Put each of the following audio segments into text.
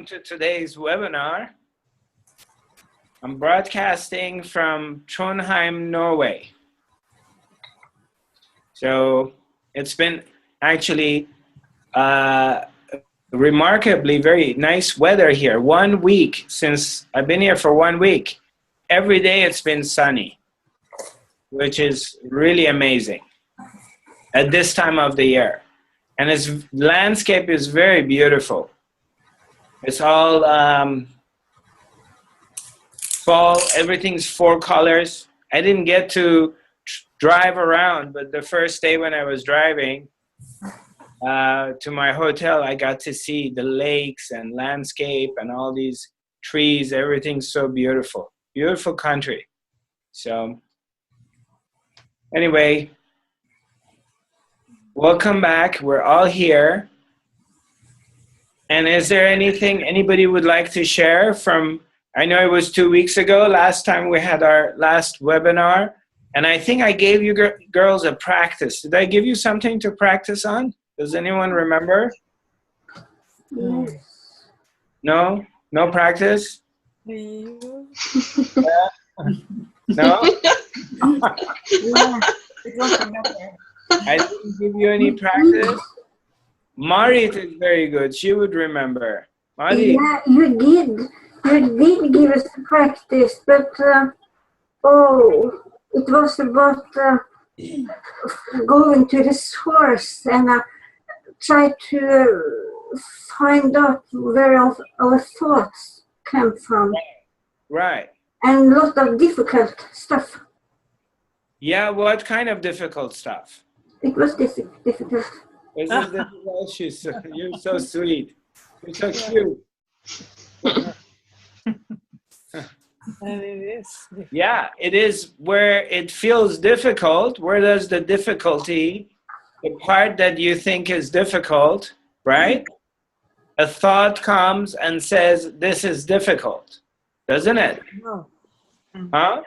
welcome to today's webinar. I'm broadcasting from Trondheim, Norway. So it's been actually remarkably very nice weather here. 1 week since I've been here for 1 week. Every day it's been sunny, which is really amazing at this time of the year. And its landscape is very beautiful. It's all fall, everything's 4 colors. I didn't get to drive around, but the first day when I was driving to my hotel, I got to see the lakes and landscape and all these trees. Everything's so beautiful. Beautiful country. So anyway, welcome back. We're all here. And is there anything anybody would like to share from, I know it was 2 weeks ago, last time we had our last webinar, and I think I gave you girls a practice. Did I give you something to practice on? Does anyone remember? Yes. No? No practice? Yeah. No? Yeah. I don't remember. I didn't give you any practice? Marit is very good. She would remember. Marit. Yeah, you did give us practice, but it was about going to the source and try to find out where our thoughts come from. Right. And a lot of difficult stuff. Yeah, what kind of difficult stuff? It was difficult. Is it difficult? You're so sweet. You're so cute. And it is. Yeah, it is where it feels difficult. Where does the difficulty, the part that you think is difficult, right? A thought comes and says, this is difficult, doesn't it? No. Huh?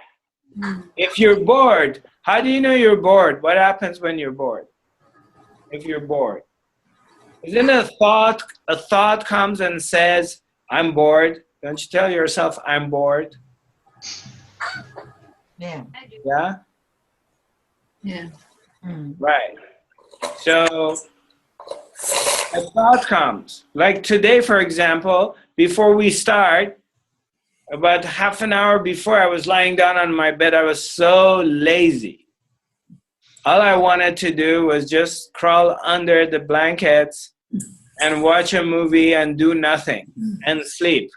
If you're bored, how do you know you're bored? What happens when you're bored? If you're bored. Isn't a thought comes and says, I'm bored. Don't you tell yourself, I'm bored? Yeah. Yeah? Yeah. Right. So a thought comes. Like today, for example, before we start, about half an hour before I was lying down on my bed, I was so lazy. All I wanted to do was just crawl under the blankets and watch a movie and do nothing and sleep.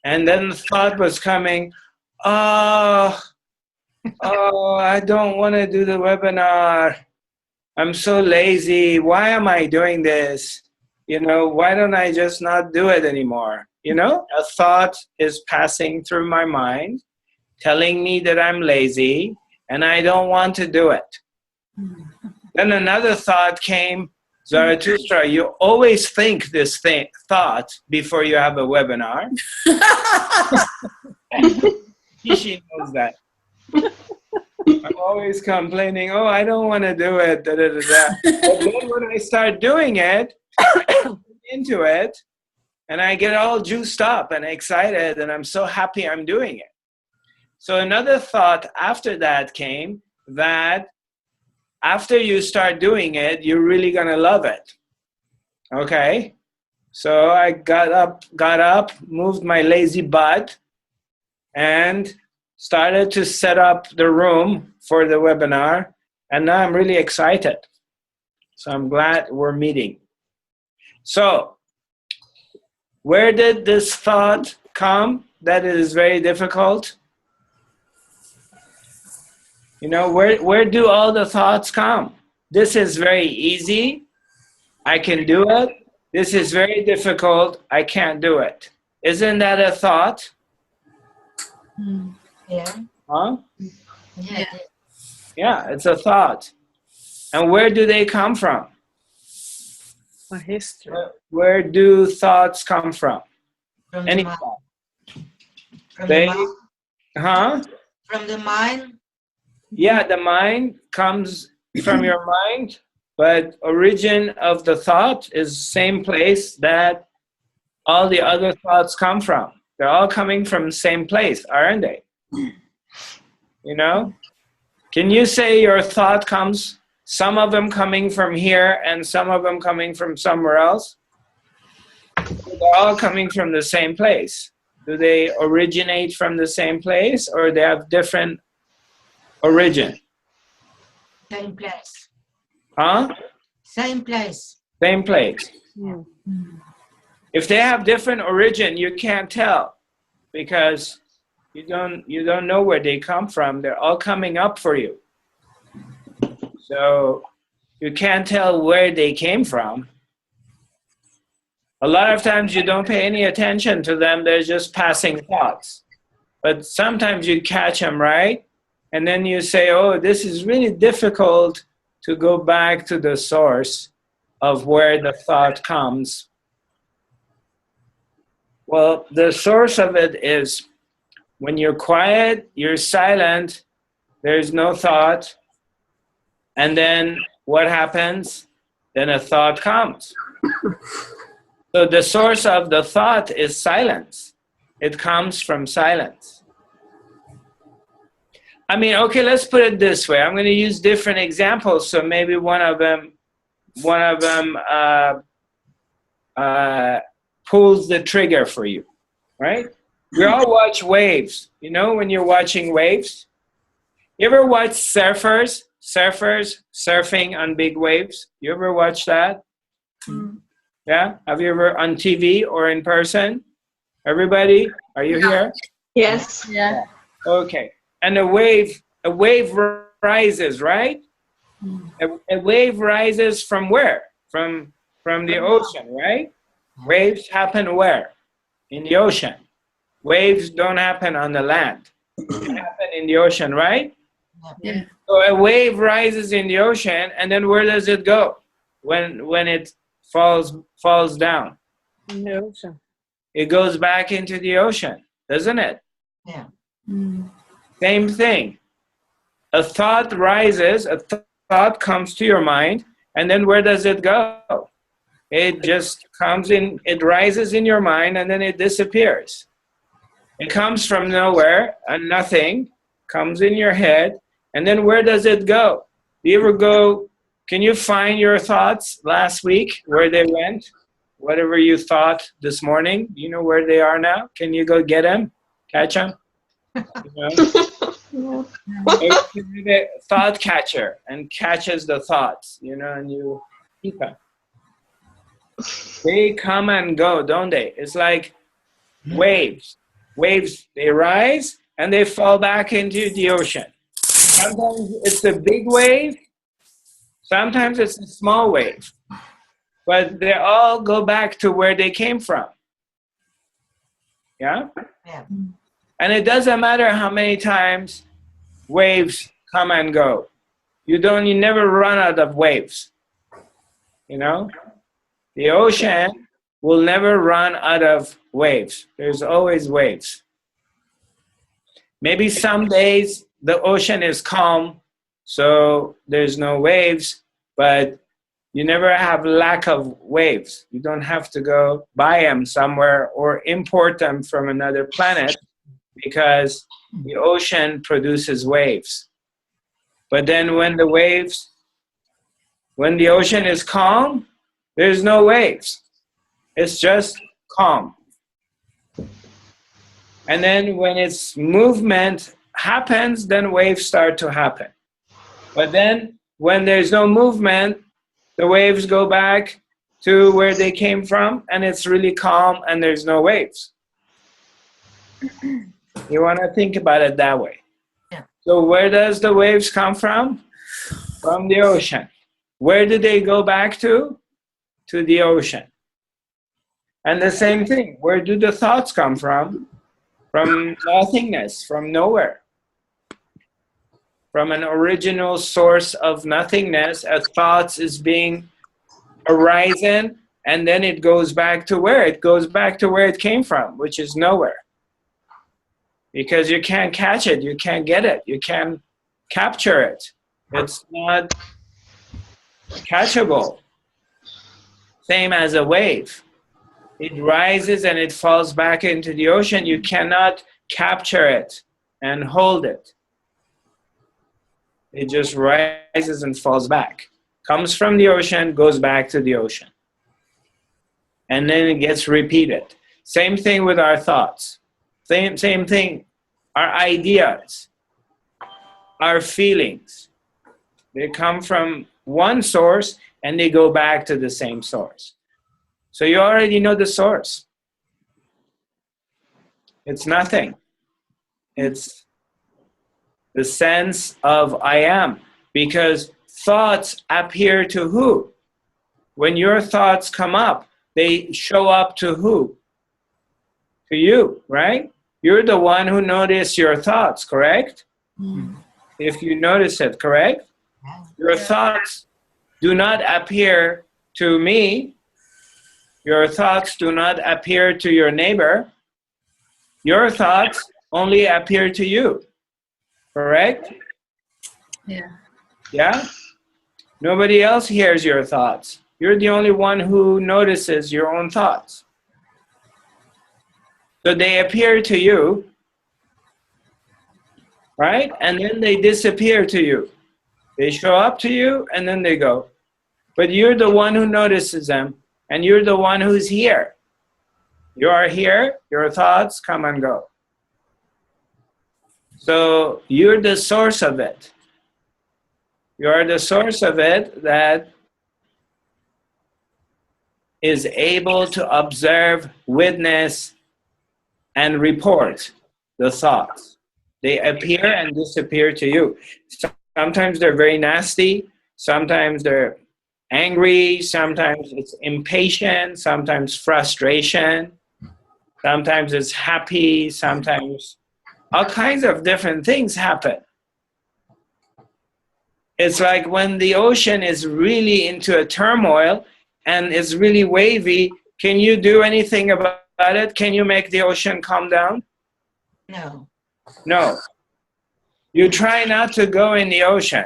And then the thought was coming, oh, I don't want to do the webinar. I'm so lazy. Why am I doing this? You know, why don't I just not do it anymore? You know, a thought is passing through my mind, telling me that I'm lazy and I don't want to do it. Then another thought came, Zarathustra, you always think this thought before you have a webinar. She knows that. I'm always complaining, oh, I don't want to do it, da, da, da, da. But then when I start doing it, into it, and I get all juiced up and excited, and I'm so happy I'm doing it. So another thought after that came that after you start doing it, you're really going to love it. Okay? So I got up, moved my lazy butt, and started to set up the room for the webinar. And now I'm really excited. So I'm glad we're meeting. So where did this thought come that it is very difficult? You know, where do all the thoughts come? This is very easy. I can do it. This is very difficult. I can't do it. Isn't that a thought? Yeah. Huh? Yeah. Yeah, it's a thought. And where do they come from? A history. Where do thoughts come from? From Any the mind. thought? From They, the mind. huh? From the mind. Yeah, the mind comes from your mind, but origin of the thought is same place that all the other thoughts come from. They're all coming from the same place, aren't they? You know? Can you say your thought comes, some of them coming from here and some of them coming from somewhere else? They're all coming from the same place. Do they originate from the same place, or they have different origin? Same place. Huh? Same place. Same place. Yeah. If they have different origin, you can't tell, because you don't know where they come from. They're all coming up for you. So you can't tell where they came from. A lot of times you don't pay any attention to them. They're just passing thoughts. But sometimes you catch them, right? And then you say, oh, this is really difficult to go back to the source of where the thought comes. Well, the source of it is when you're quiet, you're silent, there's no thought. And then what happens? Then a thought comes. So the source of the thought is silence. It comes from silence. I mean, okay, let's put it this way. I'm going to use different examples, so maybe one of them pulls the trigger for you, right? We all watch waves. You know, when you're watching waves, you ever watch surfers surfing on big waves? You ever watch that? Yeah? Have you ever on TV or in person? Everybody, are you here? Yes. Yeah. Okay. And a wave rises, right? A wave rises from where? From the ocean, right? Waves happen where? In the ocean. Waves don't happen on the land. They happen in the ocean, right? Yeah. So a wave rises in the ocean, and then where does it go when it falls down? In the ocean. It goes back into the ocean, doesn't it? Yeah. Same thing. A thought rises, a thought comes to your mind, and then where does it go? It just comes in, it rises in your mind, and then it disappears. It comes from nowhere, and nothing, comes in your head, and then where does it go? Do you ever go, can you find your thoughts last week, where they went? Whatever you thought this morning, you know where they are now? Can you go get them? Catch them? You know? Maybe the thought catcher and catches the thoughts, you know, and you keep them. They come and go, don't they? It's like waves. Waves, they rise and they fall back into the ocean. Sometimes it's a big wave, sometimes it's a small wave, but they all go back to where they came from. Yeah? Yeah. And it doesn't matter how many times waves come and go. You never run out of waves. You know? The ocean will never run out of waves. There's always waves. Maybe some days the ocean is calm, so there's no waves, but you never have lack of waves. You don't have to go buy them somewhere or import them from another planet, because the ocean produces waves. But then when the ocean is calm, there's no waves. It's just calm. And then when its movement happens, then waves start to happen. But then when there's no movement, the waves go back to where they came from, and it's really calm and there's no waves. You want to think about it that way. Yeah. So where does the waves come from? From the ocean. Where do they go back to? To the ocean. And the same thing, where do the thoughts come from? From nothingness, from nowhere. From an original source of nothingness, a thought is being arising, and then it goes back to where? It goes back to where it came from, which is nowhere. Because you can't catch it, you can't get it, you can't capture it. It's not catchable. Same as a wave. It rises and it falls back into the ocean. You cannot capture it and hold it. It just rises and falls back. Comes from the ocean, goes back to the ocean. And then it gets repeated. Same thing with our thoughts. Same thing. Our ideas, our feelings. They come from one source and they go back to the same source. So you already know the source. It's nothing. It's the sense of I am. Because thoughts appear to who? When your thoughts come up, they show up to who? To you, right? You're the one who noticed your thoughts, correct? If you notice it, correct? Your thoughts do not appear to me. Your thoughts do not appear to your neighbor. Your thoughts only appear to you, correct? Yeah. Yeah? Nobody else hears your thoughts. You're the only one who notices your own thoughts. So they appear to you, right? And then they disappear to you. They show up to you and then they go. But you're the one who notices them and you're the one who's here. You are here, your thoughts come and go. So you're the source of it. You are the source of it that is able to observe, witness, and report the thoughts. They appear and disappear to you. Sometimes they're very nasty, sometimes they're angry, sometimes it's impatient, sometimes frustration, sometimes it's happy, sometimes all kinds of different things happen. It's like when the ocean is really into a turmoil and it's really wavy, can you do anything about it? Can you make the ocean calm down? No. No. You try not to go in the ocean.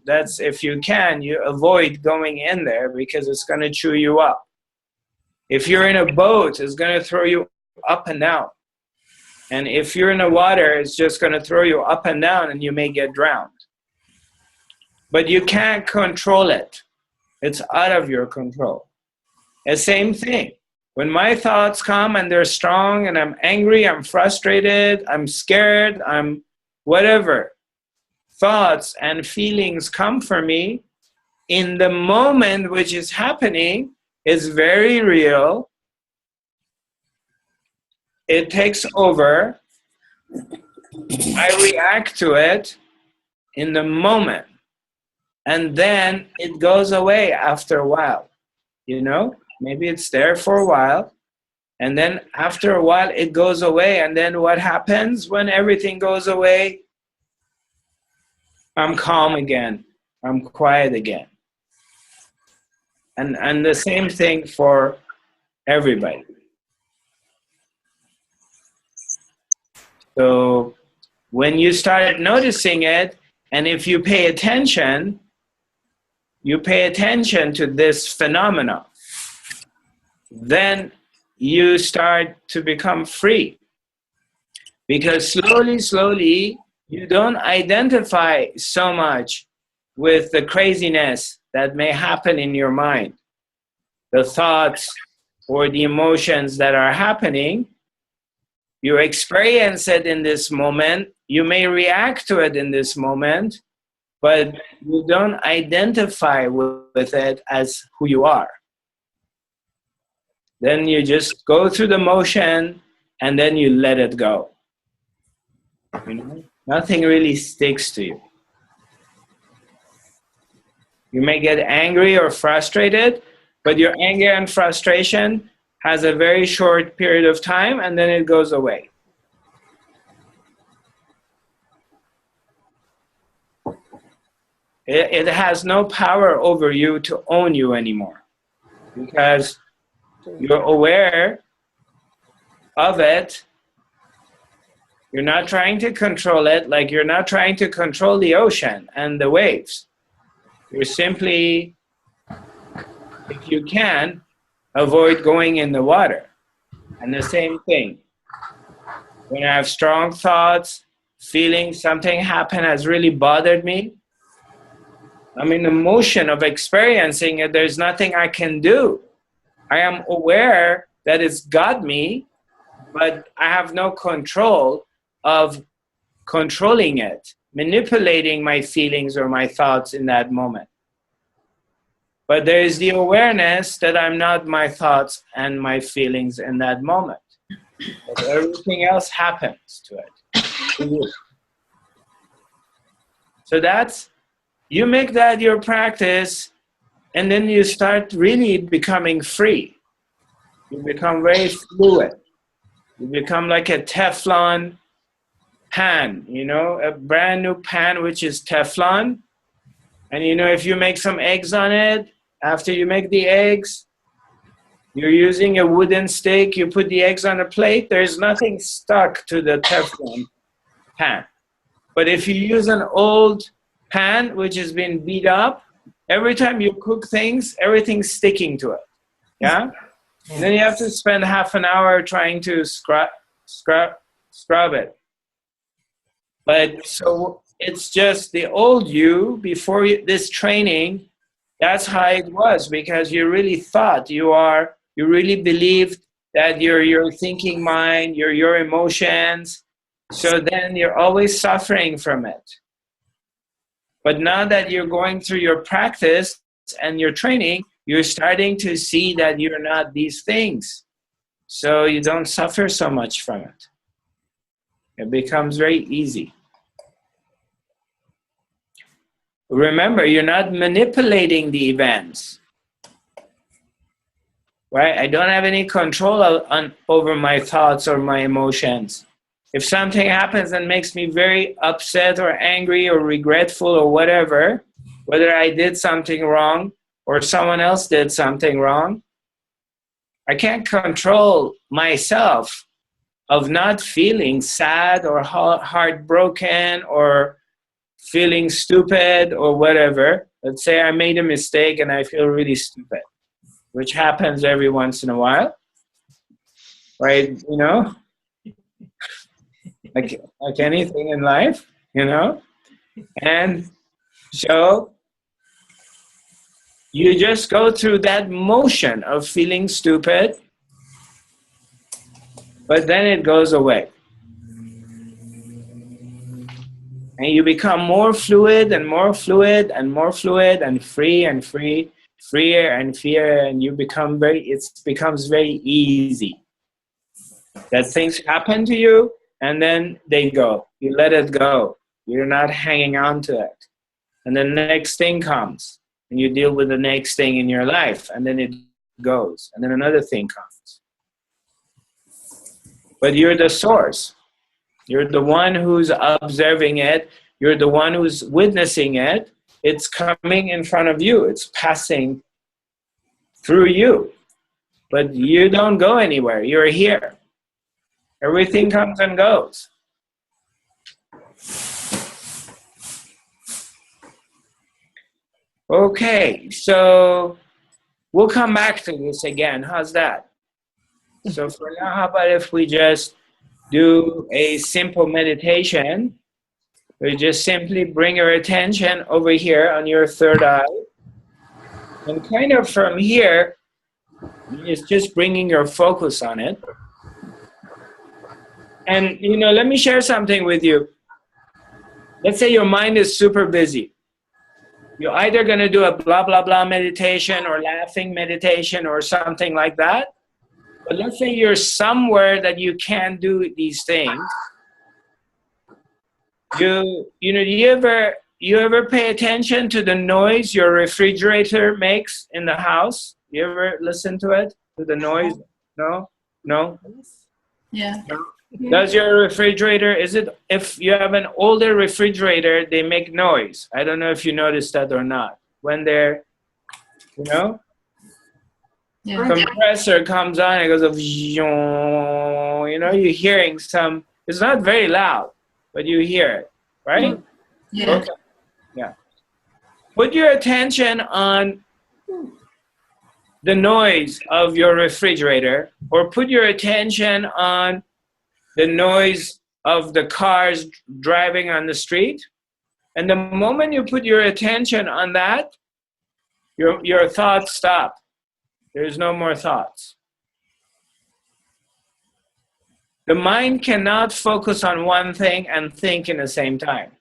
That's if you can, you avoid going in there because it's going to chew you up. If you're in a boat, it's going to throw you up and down. And if you're in the water, it's just going to throw you up and down and you may get drowned. But you can't control it. It's out of your control. The same thing. When my thoughts come and they're strong and I'm angry, I'm frustrated, I'm scared, I'm whatever, thoughts and feelings come for me, in the moment which is happening is very real. It takes over. I react to it in the moment. And then it goes away after a while. You know, maybe it's there for a while. And then after a while it goes away. And then what happens when everything goes away? I'm calm again. I'm quiet again. And the same thing for everybody. So when you start noticing it, and if you pay attention to this phenomena, then you start to become free. Because slowly, you don't identify so much with the craziness that may happen in your mind, the thoughts or the emotions that are happening. You experience it in this moment, you may react to it in this moment, but you don't identify with it as who you are. Then you just go through the motion and then you let it go. You know? Nothing really sticks to you. You may get angry or frustrated, but your anger and frustration has a very short period of time and then it goes away. It has no power over you to own you anymore because you're aware of it. You're not trying to control it, like you're not trying to control the ocean and the waves. You're simply, if you can, avoid going in the water. And the same thing. When I have strong thoughts, feeling something happen has really bothered me, I'm in the motion of experiencing it. There's nothing I can do. I am aware that it's got me, but I have no control of controlling it, manipulating my feelings or my thoughts in that moment. But there is the awareness that I'm not my thoughts and my feelings in that moment. But everything else happens to it. So that's, you make that your practice, and then you start really becoming free. You become very fluid. You become like a Teflon pan, you know, a brand new pan which is Teflon. And you know, if you make some eggs on it, after you make the eggs, you're using a wooden stick, you put the eggs on a plate, there's nothing stuck to the Teflon pan. But if you use an old pan which has been beat up, every time you cook things, everything's sticking to it. Yeah? And then you have to spend half an hour trying to scrub it. But so it's just the old you before this training, that's how it was, because you really thought you really believed that you're your thinking mind, you're your emotions. So then you're always suffering from it. But now that you're going through your practice and your training, you're starting to see that you're not these things. So you don't suffer so much from it. It becomes very easy. Remember, you're not manipulating the events. Right? I don't have any control over my thoughts or my emotions. If something happens that makes me very upset or angry or regretful or whatever, whether I did something wrong or someone else did something wrong, I can't control myself of not feeling sad or heartbroken or feeling stupid or whatever. Let's say I made a mistake and I feel really stupid, which happens every once in a while, right? You know, like anything in life, you know? And so you just go through that motion of feeling stupid, but then it goes away. And you become more fluid and more fluid and more fluid and free and free, freer and freer, and you become it becomes very easy. That things happen to you and then they go. You let it go. You're not hanging on to it. And the next thing comes and you deal with the next thing in your life, and then it goes. And then another thing comes. But you're the source. You're the one who's observing it. You're the one who's witnessing it. It's coming in front of you. It's passing through you. But you don't go anywhere. You're here. Everything comes and goes. Okay, so we'll come back to this again. How's that? So for now, how about if we just do a simple meditation? We just simply bring your attention over here on your third eye. And kind of from here, it's just bringing your focus on it. And, you know, let me share something with you. Let's say your mind is super busy. You're either going to do a blah, blah, blah meditation or laughing meditation or something like that. But let's say you're somewhere that you can't do these things. You ever pay attention to the noise your refrigerator makes in the house? You ever listen to it? To the noise? No? Yeah. No? Does your refrigerator, if you have an older refrigerator, they make noise. I don't know if you noticed that or not. When they're, you know? Yeah. Compressor comes on, it goes, you know, you're hearing some, it's not very loud, but you hear it, right? Yeah. Okay. Yeah. Put your attention on the noise of your refrigerator, or put your attention on the noise of the cars driving on the street. And the moment you put your attention on that, your thoughts stop. There's no more thoughts. The mind cannot focus on one thing and think in the same time.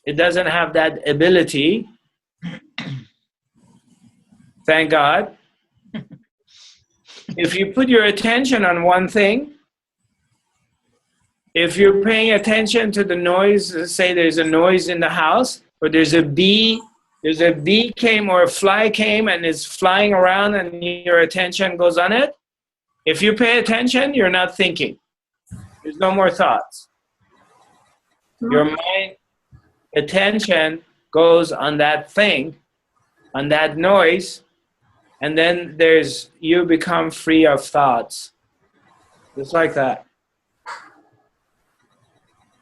It doesn't have that ability. Thank God. If you put your attention on one thing, if you're paying attention to the noise, let's say there's a noise in the house, or there's a bee came or a fly came and is flying around and your attention goes on it. If you pay attention, you're not thinking. There's no more thoughts. Your mind attention goes on that thing, on that noise, and then you become free of thoughts. Just like that.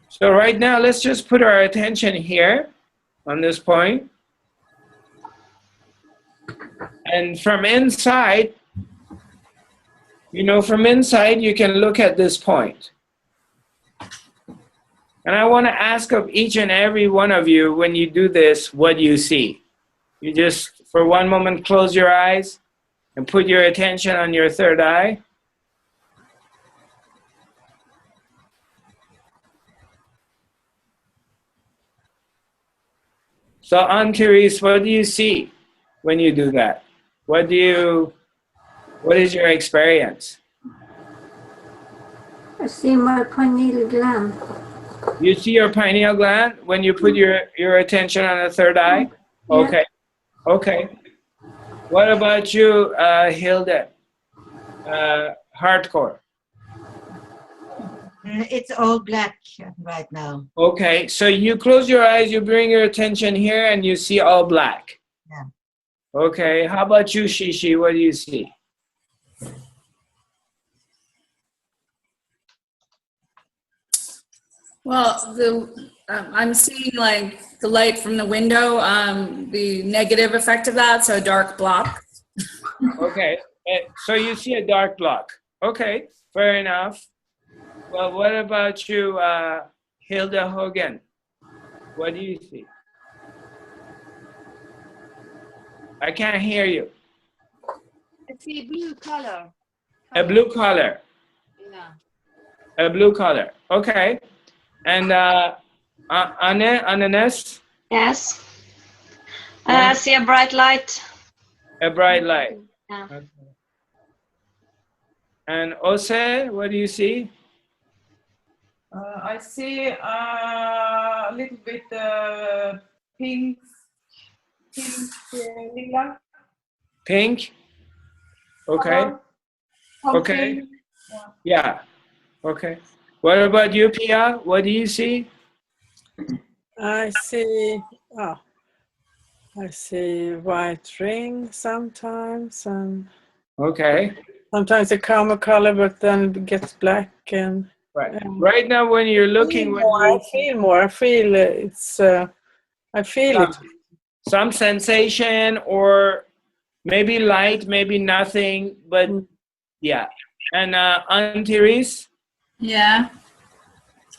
So right now, let's just put our attention here on this point. And from inside, from inside, you can look at this point. And I want to ask of each and every one of you, when you do this, what you see. You just, for one moment, close your eyes and put your attention on your third eye. So, Therese, what do you see when you do that? What is your experience? I see my pineal gland. You see your pineal gland when you put your attention on the third eye? Yeah. Okay. Okay. What about you, Hilda? Hardcore. It's all black right now. Okay, so you close your eyes, you bring your attention here, and you see all black. Yeah. Okay, how about you, Shishi? What do you see? Well, I'm seeing like the light from the window, the negative effect of that, so a dark block. Okay, so you see a dark block. Okay, fair enough. Well, what about you, Hilda Hogan? What do you see? I can't hear you. I see blue color. A blue color. Yeah. A blue color. Okay. And Ananas? Yes. I see a bright light. A bright light. Yeah. Okay. And Ose, what do you see? I see a little bit pink, lila. Pink? Okay. Color. Okay. Something. Yeah. Okay. What about you, Pia? What do you see? I see white ring sometimes, and Okay. sometimes a calmer color, but then it gets black. And Right. Right now, when you're looking, I feel more. I feel it's. I feel it. some sensation, or maybe light, maybe nothing, but yeah. And Aunt Therese? Yeah.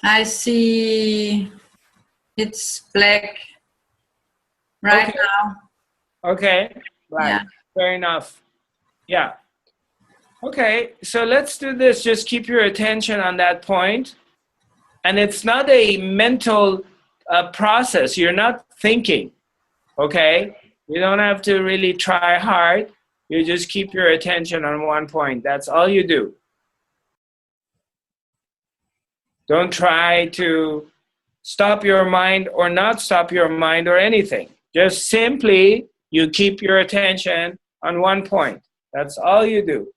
I see it's black right Okay. now. Okay. Right. Yeah. Fair enough. Yeah. Okay, so let's do this. Just keep your attention on that point. And it's not a mental process. You're not thinking, okay? You don't have to really try hard. You just keep your attention on one point. That's all you do. Don't try to stop your mind or not stop your mind or anything. Just simply, you keep your attention on one point. That's all you do.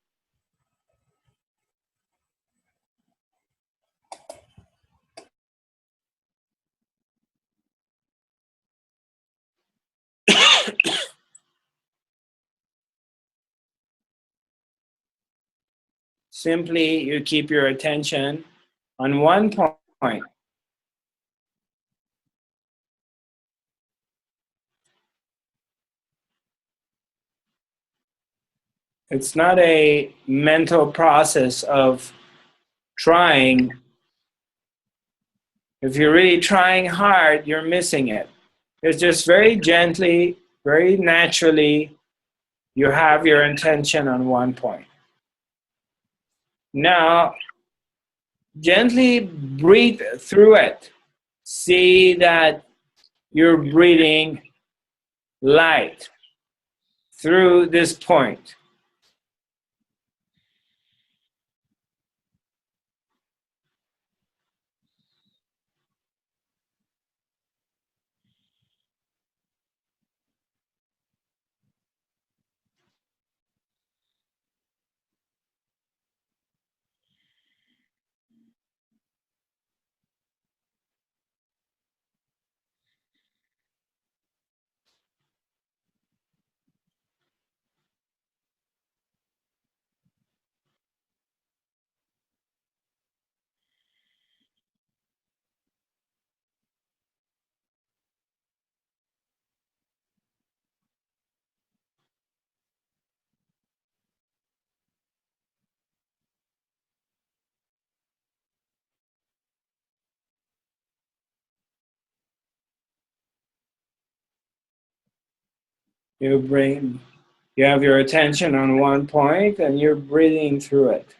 Simply, you keep your attention on one point. It's not a mental process of trying. If you're really trying hard, you're missing it. It's just very gently, very naturally, you have your intention on one point. Now, gently breathe through it. See that you're breathing light through this point. You have your attention on one point and you're breathing through it.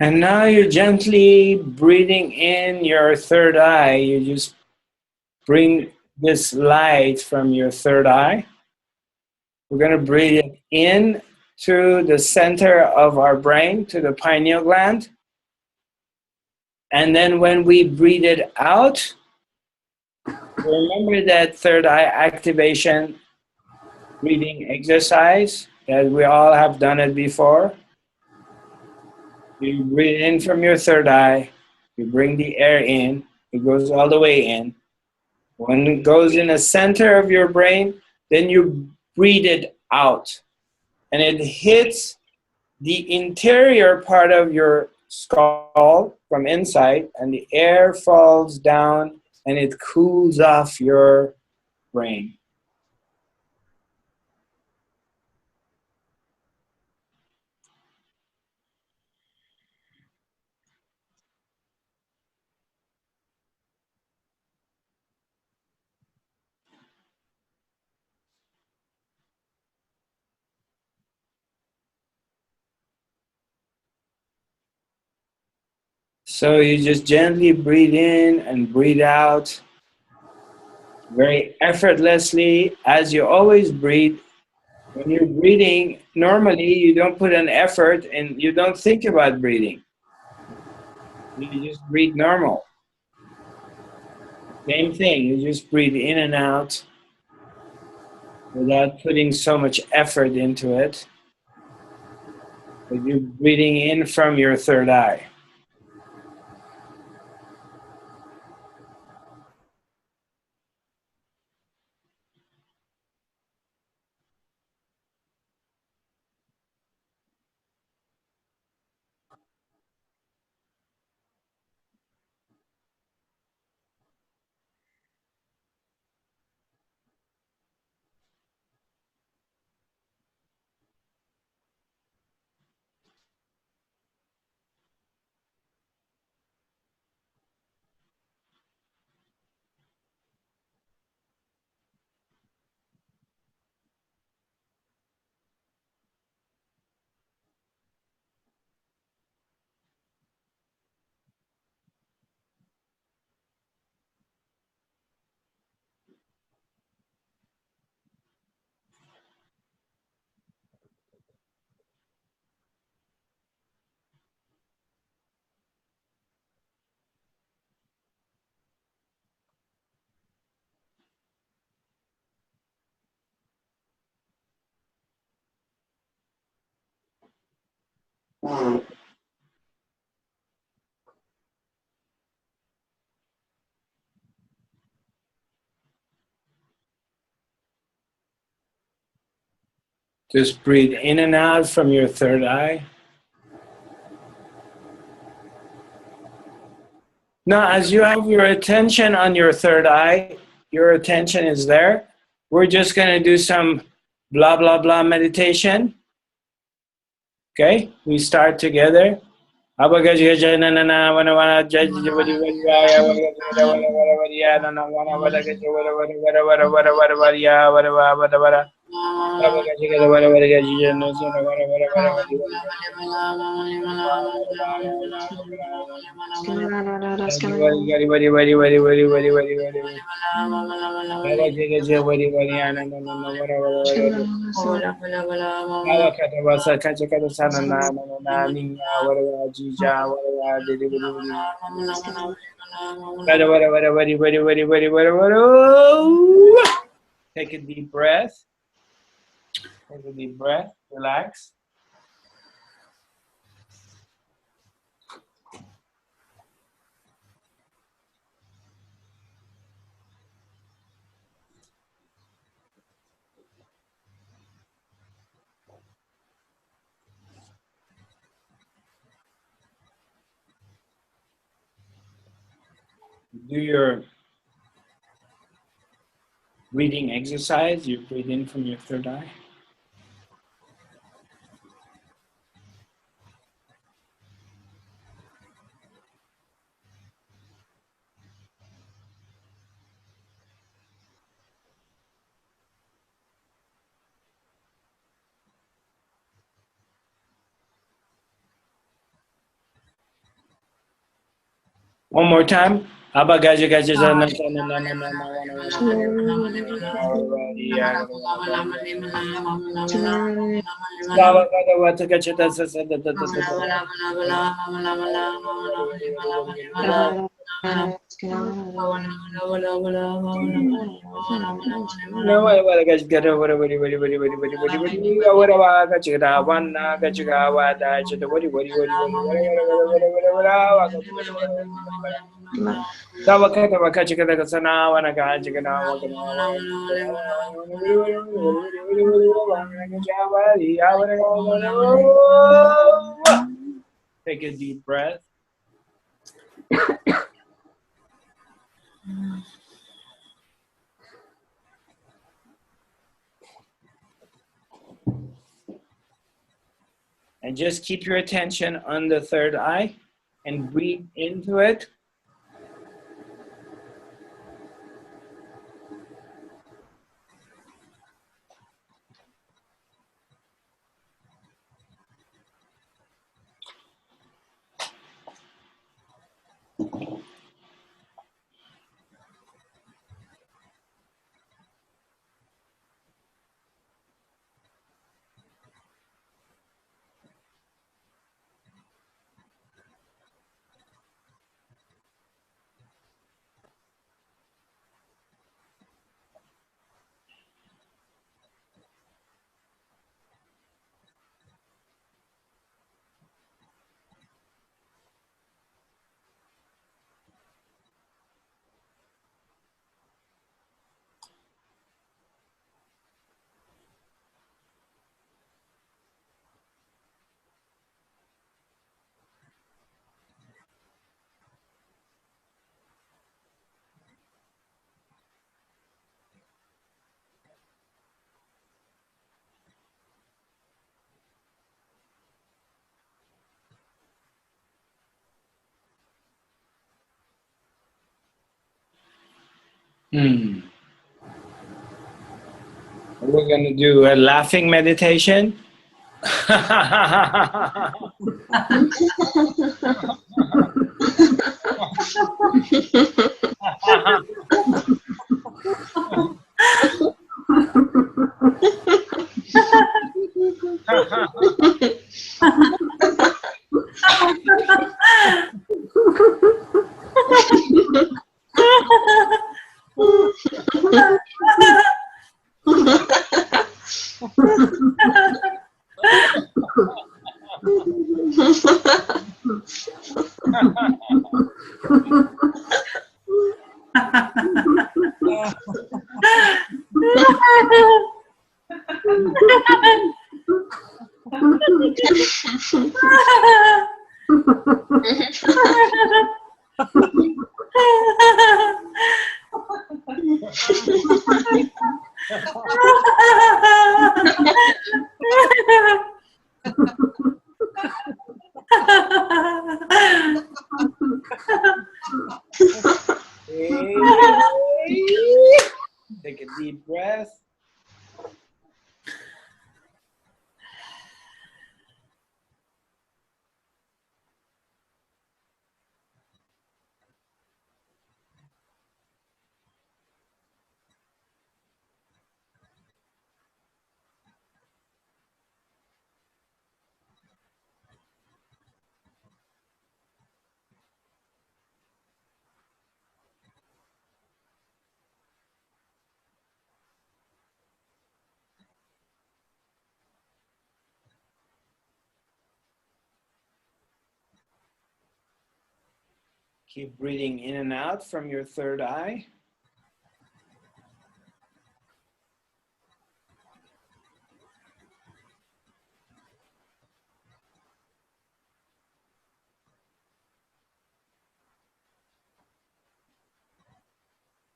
And now you're gently breathing in your third eye. You just bring this light from your third eye. We're going to breathe it in to the center of our brain, to the pineal gland. And then when we breathe it out, remember that third eye activation breathing exercise that we all have done it before. You breathe in from your third eye, you bring the air in, it goes all the way in. When it goes in the center of your brain, then you breathe it out. And it hits the interior part of your skull from inside, and the air falls down and it cools off your brain. So you just gently breathe in and breathe out very effortlessly as you always breathe. When you're breathing, normally you don't put an effort and you don't think about breathing. You just breathe normal. Same thing, you just breathe in and out without putting so much effort into it. But you're breathing in from your third eye. Just breathe in and out from your third eye. Now, as you have your attention on your third eye, your attention is there. We're just going to do some blah, blah, blah meditation. Okay, we start together. Take a deep breath. Take a deep breath. Relax. Do your breathing exercise. You breathe in from your third eye. One more time. Take a deep breath. And just keep your attention on the third eye and breathe into it. Hmm. We're going to do a laughing meditation. Take a deep breath. Keep breathing in and out from your third eye.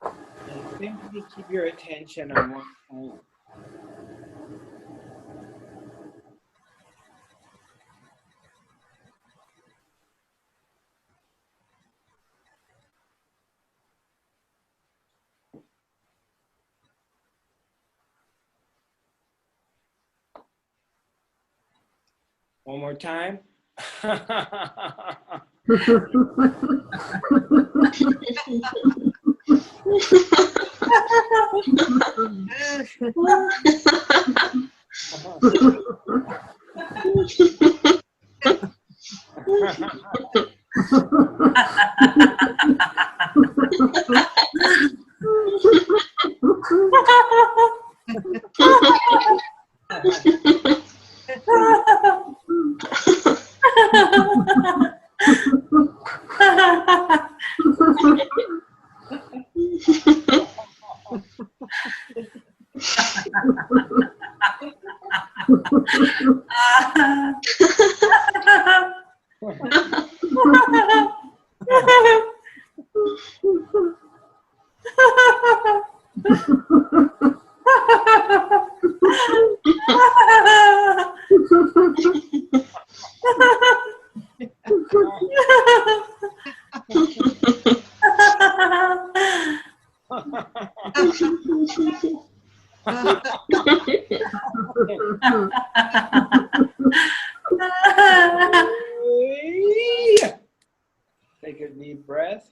And simply keep your attention on one point. One more time. Take a deep deep breath.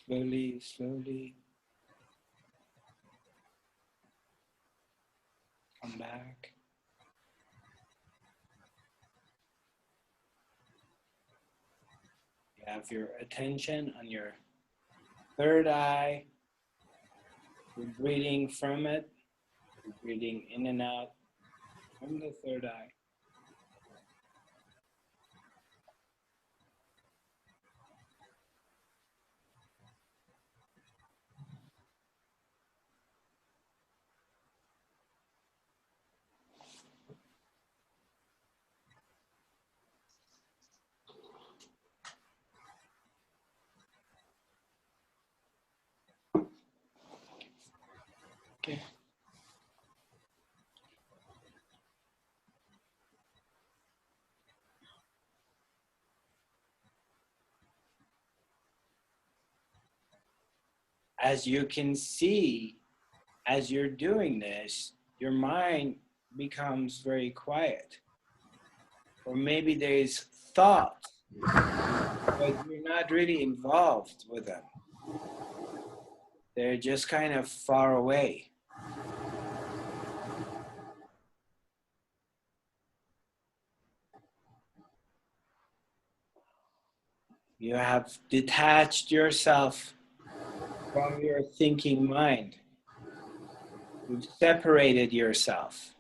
Slowly, slowly. Come back. You have your attention on your third eye. You're breathing from it. You're breathing in and out from the third eye. Okay. As you can see, as you're doing this, your mind becomes very quiet. Or maybe there's thoughts, but you're not really involved with them. They're just kind of far away. You have detached yourself from your thinking mind. You've separated yourself.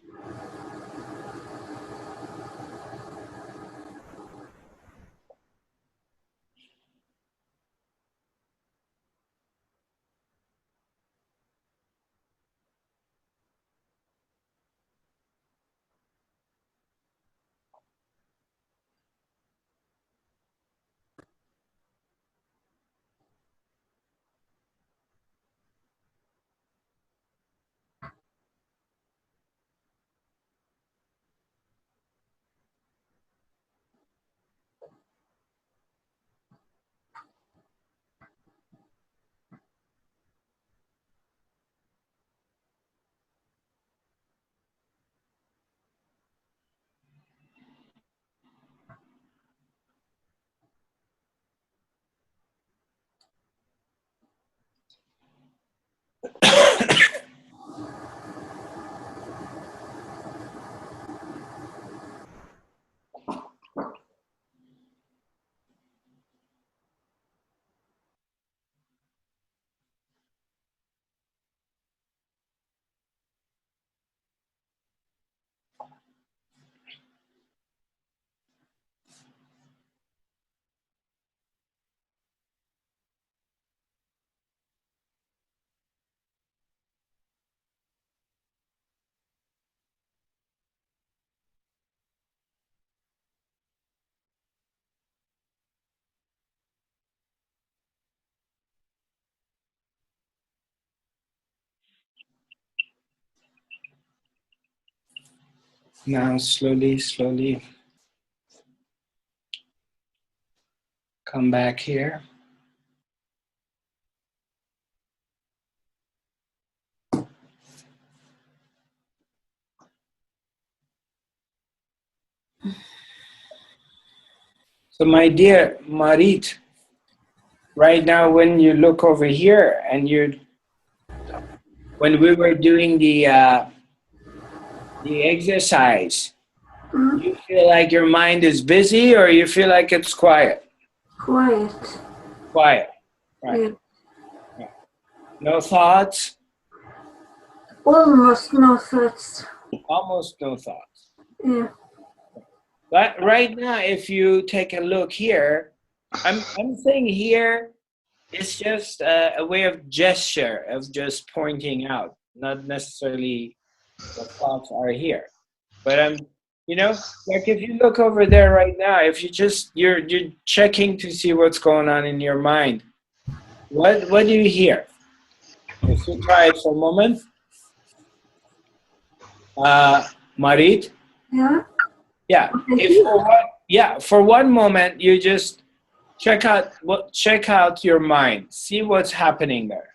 Now slowly, slowly come back here. So my dear Marit, right now when you look over here and when we were doing the exercise, you feel like your mind is busy or you feel like it's quiet? Quiet. Quiet, right. Yeah. No thoughts? Almost no thoughts. Almost no thoughts. Yeah. But right now, if you take a look here, I'm saying here, it's just a way of gesture, of just pointing out, not necessarily the thoughts are here. But you know, like if you look over there right now, if you just, you're checking to see what's going on in your mind, what do you hear? If you try it for a moment, Marit, Yeah. yeah, for one moment you just check out your mind, see what's happening there.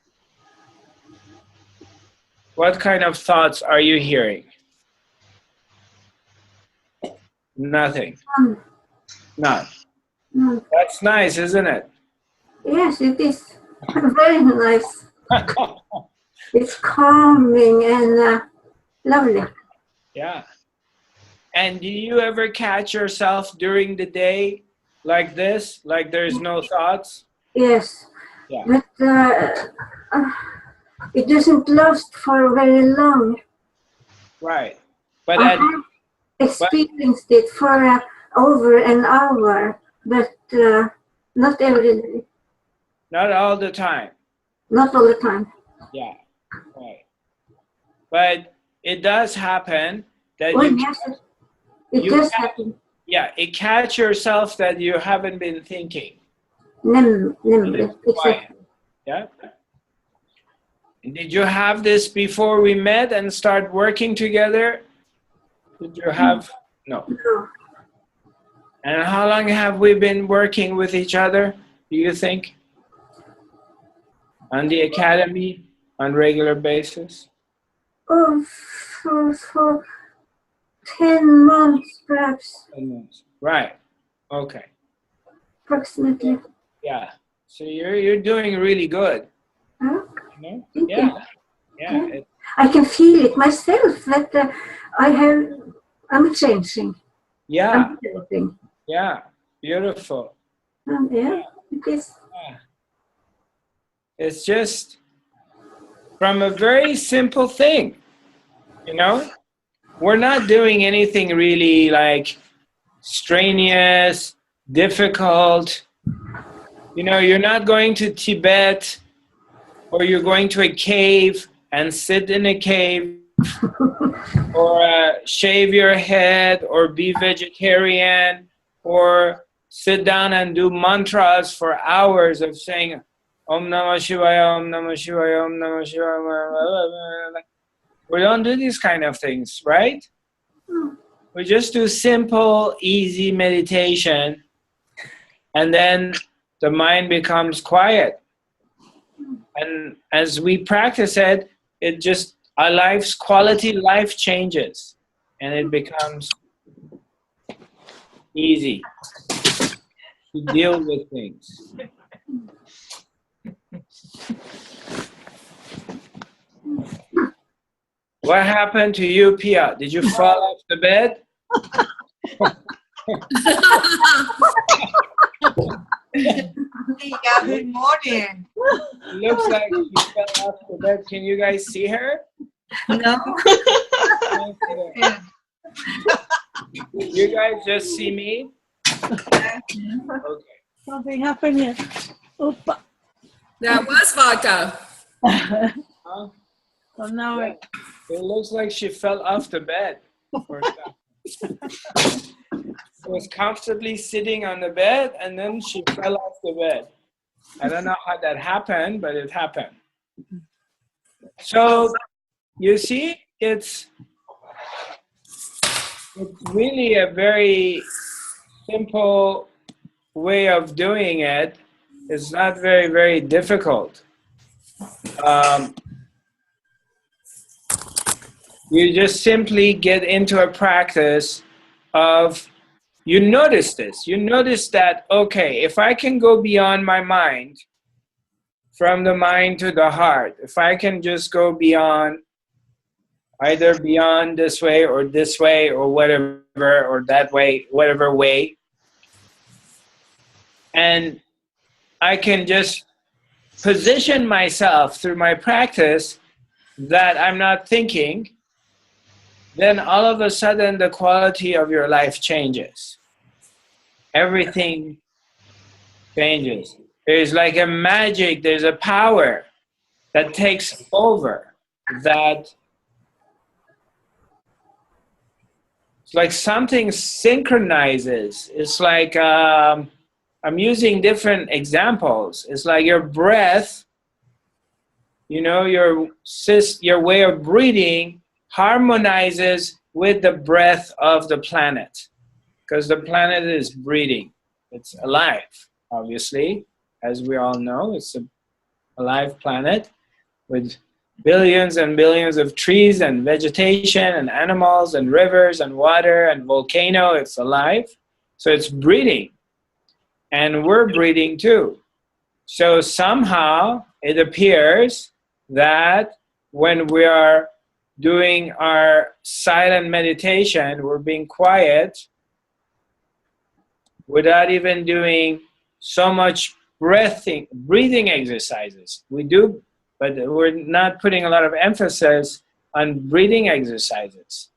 What kind of thoughts are you hearing? Nothing. None. That's nice, isn't it? Yes, it is very nice. It's calming and lovely. Yeah. And do you ever catch yourself during the day like this, like there's no thoughts? Yes. Yeah. But it doesn't last for very long. Right. But I have experienced it for over an hour, but not every day. not all the time. Not all the time. Yeah. Right. But it does happen that Oh, you yes, it does happen. yeah, it catch yourself that you haven't been thinking. Nimble, exactly. Yeah. And did you have this before we met and start working together? Did you have? No. No. And how long have we been working with each other, do you think? On the academy, on regular basis? Oh, for 10 months, perhaps, 10 months. Right. Okay. approximately. Yeah. So you're doing really good. Huh? You know? Thank Yeah. you. Yeah. I can feel it myself that I'm changing. Yeah. I'm developing. Yeah. Beautiful. Yeah, it is. Yeah. It's just from a very simple thing, you know? We're not doing anything really like strenuous, difficult. You know, you're not going to Tibet or you're going to a cave and sit in a cave or shave your head or be vegetarian or sit down and do mantras for hours of saying Om Namah Shivaya, Om Namah Shivaya, Om Namah Shivaya. We don't do these kind of things, right? We just do simple, easy meditation, and then the mind becomes quiet. And as we practice it, it just, our life's quality life changes, and it becomes easy to deal with things. What happened to you, Pia? Did you fall off the bed? Yeah, good morning. It looks like she fell off the bed. Can you guys see her? No. Okay. You guys just see me? Okay. Something happened here. Opa. That was vodka. Huh? So now Yeah. It looks like she fell off the bed. She was comfortably sitting on the bed and then she fell off the bed. I don't know how that happened, but it happened. So you see, it's really a very simple way of doing it. It's not very, very difficult. You just simply get into a practice of you notice this. You notice that, okay, if I can go beyond my mind, from the mind to the heart, if I can just go beyond, either beyond this way or whatever, or that way, whatever way, and I can just position myself through my practice that I'm not thinking, then all of a sudden the quality of your life changes. Everything changes. There's like a magic, there's a power that takes over, that it's like something synchronizes. It's like, I'm using different examples. It's like your breath, you know, your way of breathing harmonizes with the breath of the planet, because the planet is breathing. It's alive, obviously, as we all know. It's a alive planet with billions and billions of trees and vegetation and animals and rivers and water and volcano. It's alive, so it's breathing, and we're breathing too. So somehow it appears that when we are doing our silent meditation, we're being quiet without even doing so much breathing exercises. We do, but we're not putting a lot of emphasis on breathing exercises.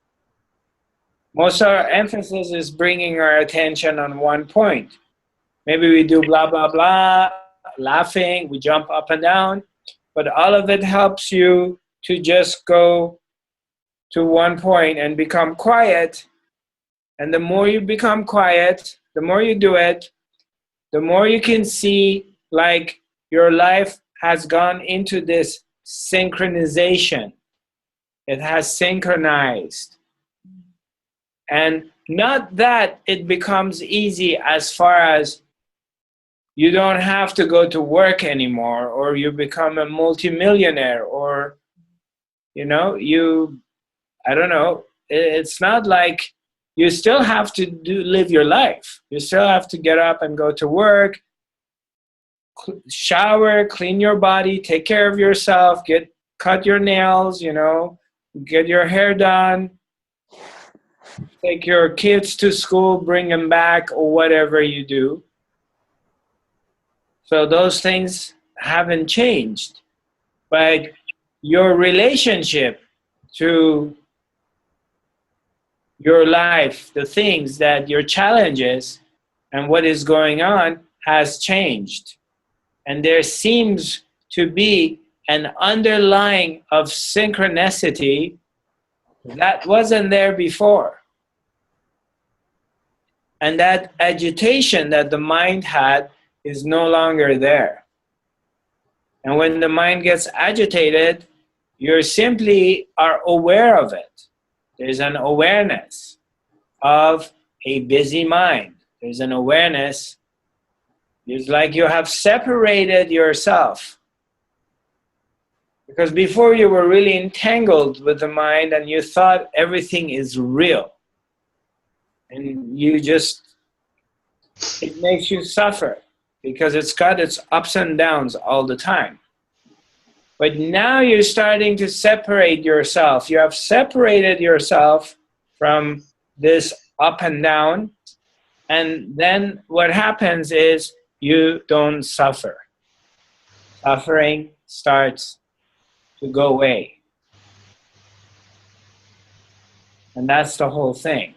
Most of our emphasis is bringing our attention on one point. Maybe we do blah, blah, blah, laughing, we jump up and down, but all of it helps you to just go to one point and become quiet. And the more you become quiet, the more you do it, the more you can see like your life has gone into this synchronization. It has synchronized. And not that it becomes easy as far as you don't have to go to work anymore, or you become a multimillionaire, or, you know, I don't know. It's not like you still have to live your life. You still have to get up and go to work, shower, clean your body, take care of yourself, cut your nails, you know, get your hair done, take your kids to school, bring them back, or whatever you do. So those things haven't changed, but your relationship to your life, the things that your challenges and what is going on has changed. And there seems to be an underlying of synchronicity that wasn't there before. And that agitation that the mind had is no longer there. And when the mind gets agitated, you simply are aware of it. There's an awareness of a busy mind. There's an awareness. It's like you have separated yourself. Because before you were really entangled with the mind and you thought everything is real. And it makes you suffer because it's got its ups and downs all the time. But now you're starting to separate yourself. You have separated yourself from this up and down. And then what happens is you don't suffer. Suffering starts to go away. And that's the whole thing.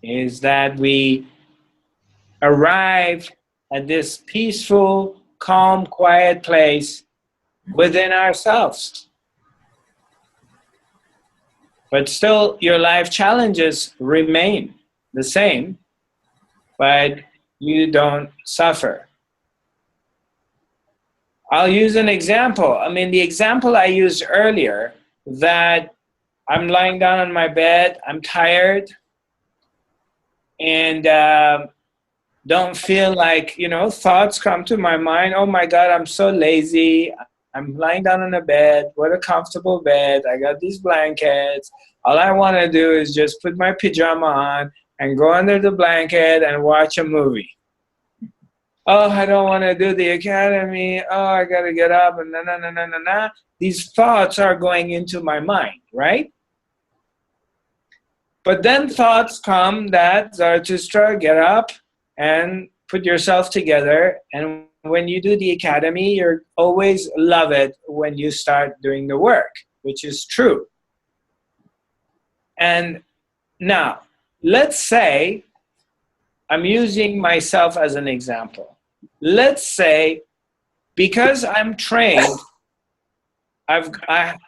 Is that we arrive at this peaceful, calm, quiet place within ourselves. But still, your life challenges remain the same, but you don't suffer. I'll use an example. I mean, the example I used earlier, that I'm lying down on my bed, I'm tired, and don't feel like, you know, thoughts come to my mind. Oh my God, I'm so lazy. I'm lying down on a bed. What a comfortable bed. I got these blankets. All I want to do is just put my pajama on and go under the blanket and watch a movie. Oh, I don't want to do the academy. Oh, I got to get up and na. These thoughts are going into my mind, right? But then thoughts come that Zarathustra, get up and put yourself together. And when you do the academy, you always love it when you start doing the work, which is true. And now, let's say, I'm using myself as an example. Let's say, because I'm trained,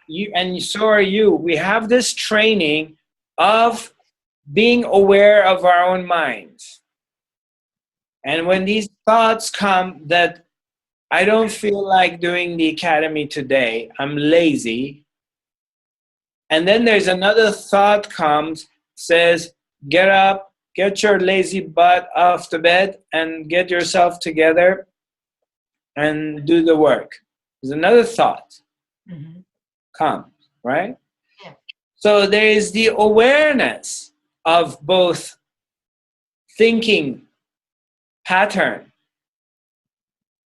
you, and so are you, we have this training of being aware of our own minds. And when these thoughts come that I don't feel like doing the academy today, I'm lazy. And then there's another thought comes, says, get up, get your lazy butt off the bed and get yourself together and do the work. There's another thought comes, right? Yeah. So there is the awareness of both thinking pattern.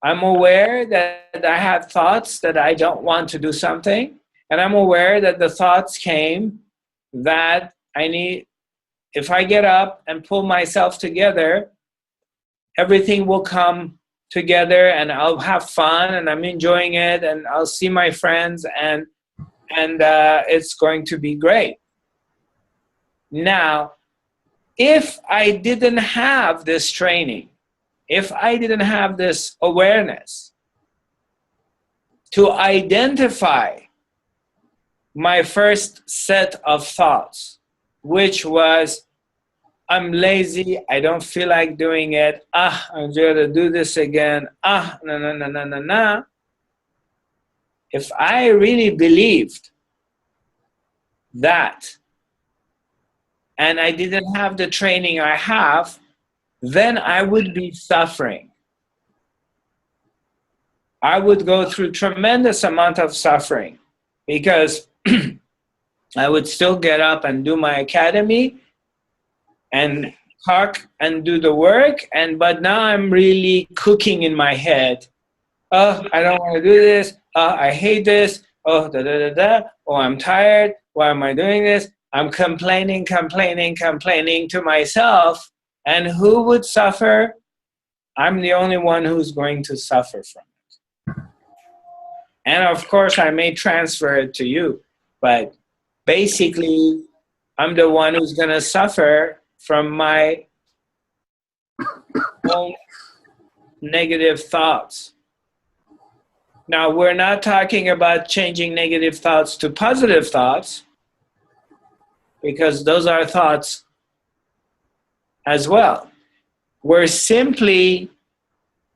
I'm aware that I have thoughts that I don't want to do something, and I'm aware that the thoughts came that I need, if I get up and pull myself together, everything will come together and I'll have fun and I'm enjoying it and I'll see my friends and it's going to be great. Now, if I didn't have this training, if I didn't have this awareness to identify my first set of thoughts, which was, I'm lazy, I don't feel like doing it, I'm going to do this again, no. If I really believed that, and I didn't have the training I have, then I would be suffering. I would go through tremendous amount of suffering because I would still get up and do my academy and talk and do the work, but now I'm really cooking in my head. Oh, I don't want to do this. Oh, I hate this. Oh, Oh, I'm tired. Why am I doing this? I'm complaining to myself. And who would suffer? I'm the only one who's going to suffer from it. And of course, I may transfer it to you, but basically, I'm the one who's going to suffer from my own negative thoughts. Now, we're not talking about changing negative thoughts to positive thoughts, because those are thoughts as well. We're simply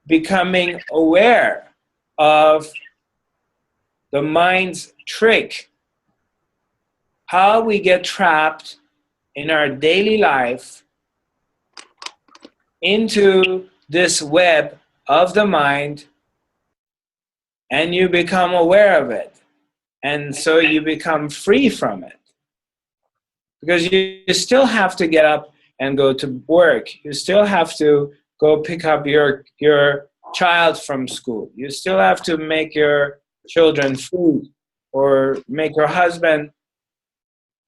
becoming aware of the mind's trick, how we get trapped in our daily life into this web of the mind, and you become aware of it. And so you become free from it. Because you still have to get up and go to work. You still have to go pick up your child from school. You still have to make your children food or make your husband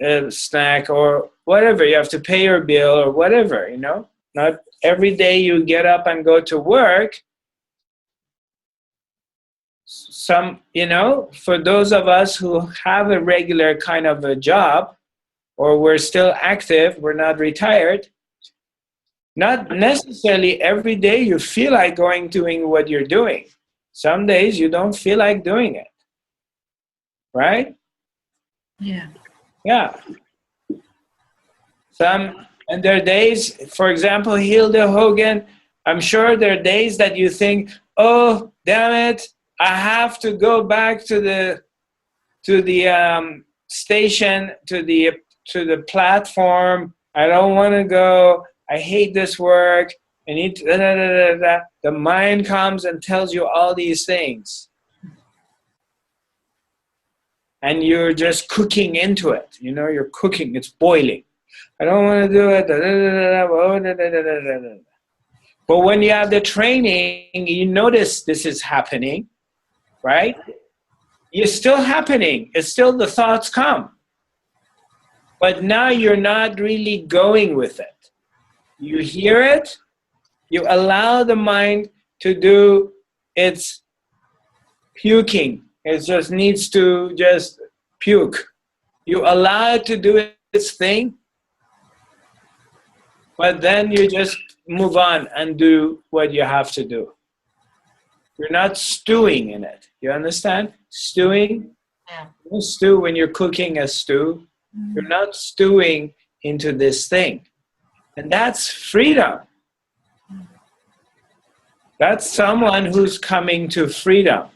a snack or whatever. You have to pay your bill or whatever, you know. Not every day you get up and go to work. Some, you know, for those of us who have a regular kind of a job, or we're still active, we're not retired, not necessarily every day you feel like doing what you're doing. Some days you don't feel like doing it, right? Yeah. Yeah. And there are days, for example, Hilda Hogan, I'm sure there are days that you think, oh, damn it, I have to go back to the station, to the platform. I don't want to go. I hate this work. I need to, The mind comes and tells you all these things. and you're just cooking into it. You know, you're cooking, it's boiling. I don't want to do it. But when you have the training, you notice this is happening, right? It's still happening. It's still the thoughts come. But now you're not really going with it. You hear it. You allow the mind to do its puking. It just needs to just puke. You allow it to do its thing, but then you just move on and do what you have to do. You're not stewing in it. You understand? Stewing? Yeah. You stew when you're cooking a stew. You're not stewing into this thing. And that's freedom. That's someone who's coming to freedom.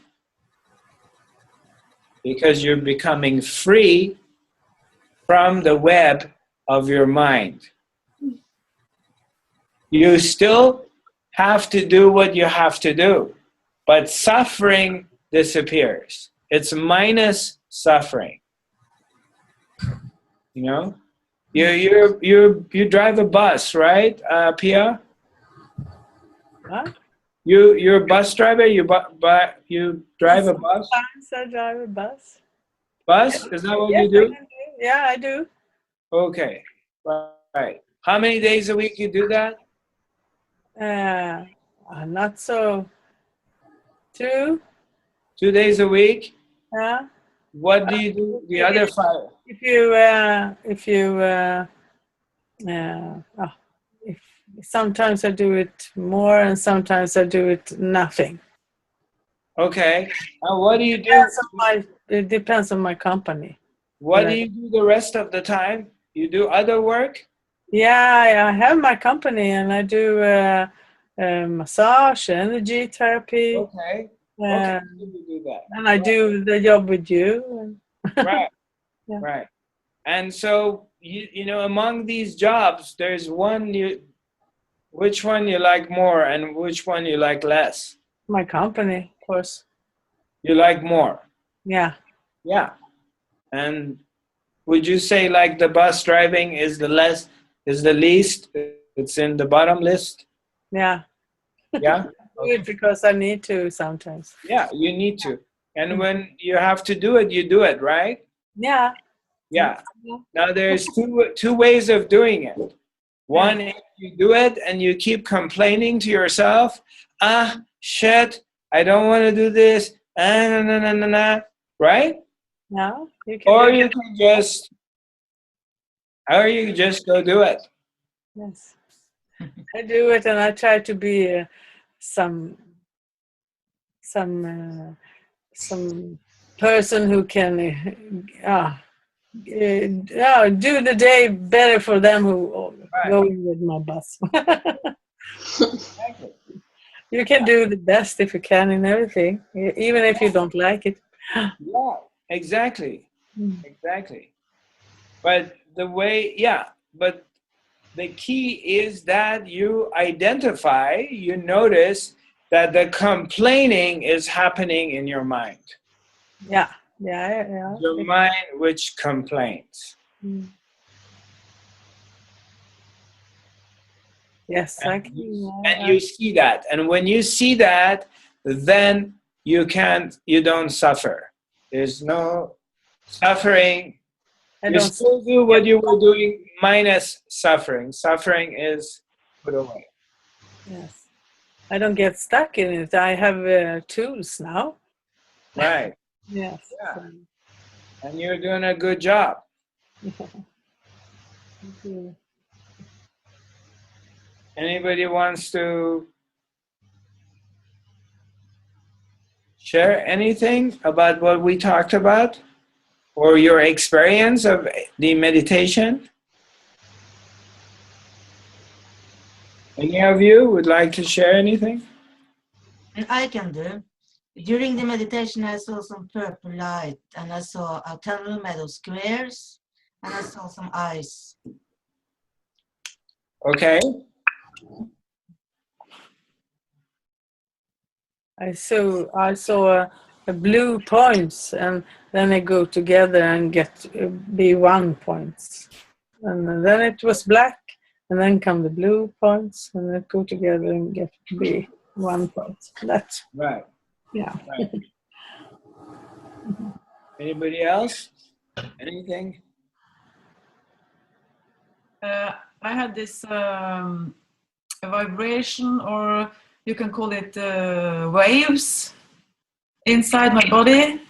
Because you're becoming free from the web of your mind. You still have to do what you have to do, but suffering disappears. It's minus suffering. You know, you drive a bus, right, Pia? Huh? You're a bus driver. You drive a bus. Sometimes I drive a bus. Bus? Is that what Yes, you do? I can do. Yeah, I do. Okay, right. How many days a week you do that? Not so. 2. 2 days a week. Yeah. What do you do the other 5? If you if sometimes I do it more and sometimes I do it nothing. Okay. Now what do you do? It depends on my company. What do you do the rest of the time? You do other work? Yeah, I have my company and I do massage, energy therapy. Okay. Okay. You do that. And I do the job with you. Right. Yeah. Right. And so you know, among these jobs, there's one which one you like more and which one you like less? My company, of course. You like more. Yeah. Yeah. And would you say like the bus driving is the least? It's in the bottom list? Yeah. Yeah. Do it because I need to sometimes. Yeah, you need to. And when you have to do it, you do it, right? Yeah. Yeah. Now there's two ways of doing it. One is you do it and you keep complaining to yourself, shit, I don't want to do this, right? No, you can Or do you it. can just, or you just go do it. Yes. I do it and I try to be some person who can do the day better for them who go with my bus. Exactly. You can do the best if you can in everything, even if you don't like it. Yeah, exactly. Exactly. But but the key is that you identify, you notice that the complaining is happening in your mind. Yeah. Your mind which complains. Yes, I can. And you see that. And when you see that, then you don't suffer. There's no suffering. You still do what you were doing minus suffering. Suffering is put away. Yes. I don't get stuck in it. I have tools now. Right. Yes. Yeah. And you're doing a good job. Anybody wants to share anything about what we talked about or your experience of the meditation? Any of you would like to share anything? And I can do. During the meditation, I saw some purple light, and I saw a tunnel made of squares, and I saw some eyes. Okay. I saw blue points, and then they go together and get be 1 point. And then it was black, and then come the blue points, and they go together and get be 1 point. That's Right. yeah. Right. Anybody else? Anything? I had this a vibration, or you can call it waves inside my body.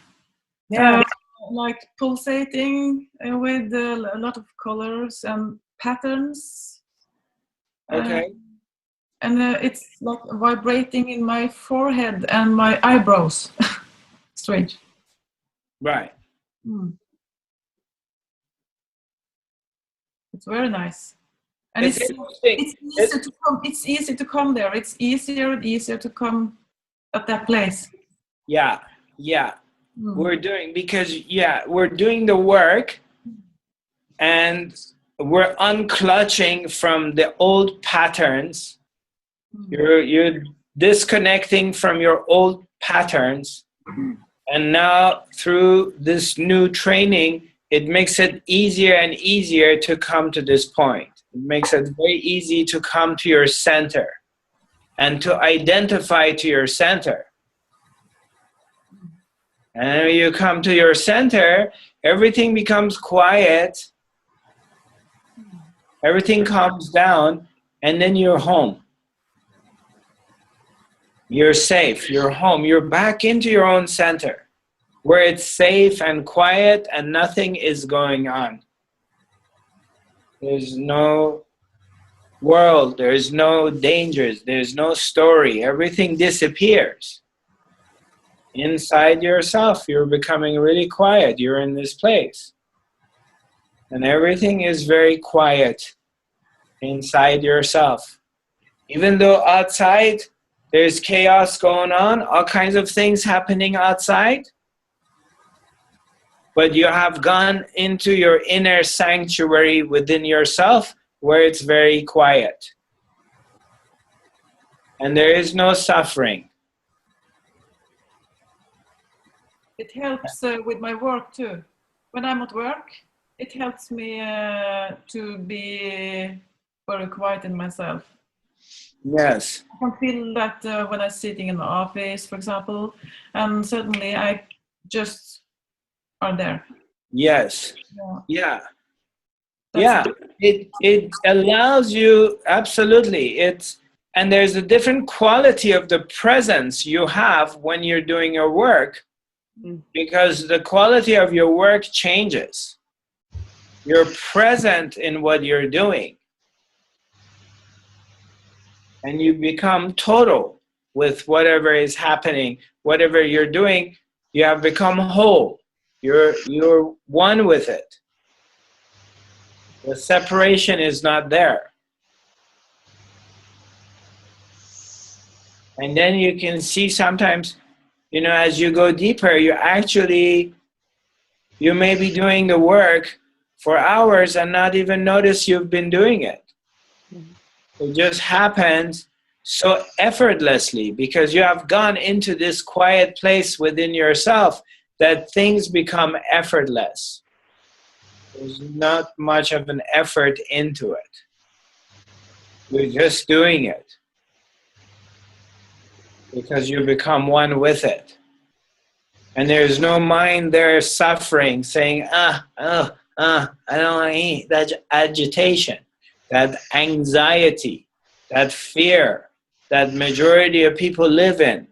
Yeah. Like pulsating with a lot of colors and patterns. Okay. And it's like vibrating in my forehead and my eyebrows. Strange. Right. It's very nice. And It's it's interesting. easy to come. It's easy to come there. It's easier and easier to come at that place. Yeah. Yeah. We're doing, because we're doing the work, and we're unclutching from the old patterns. You're disconnecting from your old patterns, and now through this new training, it makes it easier and easier to come to this point. It makes it very easy to come to your center and to identify to your center. And when you come to your center, everything becomes quiet, everything calms down, and then you're home. You're safe, you're home, you're back into your own center, where it's safe and quiet and nothing is going on. There's no world, there's no dangers, there's no story, everything disappears. Inside yourself, you're becoming really quiet, you're in this place. And everything is very quiet inside yourself. Even though outside there's chaos going on, all kinds of things happening outside, but you have gone into your inner sanctuary within yourself where it's very quiet. And there is no suffering. It helps with my work too. When I'm at work, it helps me to be very quiet in myself. Yes. I can feel that when I'm sitting in the office, for example, and suddenly I just are there. Yes. Yeah. Yeah. It allows you, absolutely. And there's a different quality of the presence you have when you're doing your work, because the quality of your work changes. You're present in what you're doing, and you become total with whatever is happening, whatever you're doing. You have become whole. You're one with it. The separation is not there. And then you can see sometimes, as you go deeper, you may be doing the work for hours and not even notice you've been doing it. It just happens so effortlessly because you have gone into this quiet place within yourself that things become effortless. There's not much of an effort into it. You're just doing it because you become one with it. And there's no mind there suffering, saying, I don't want to eat. That agitation, that anxiety, that fear that majority of people live in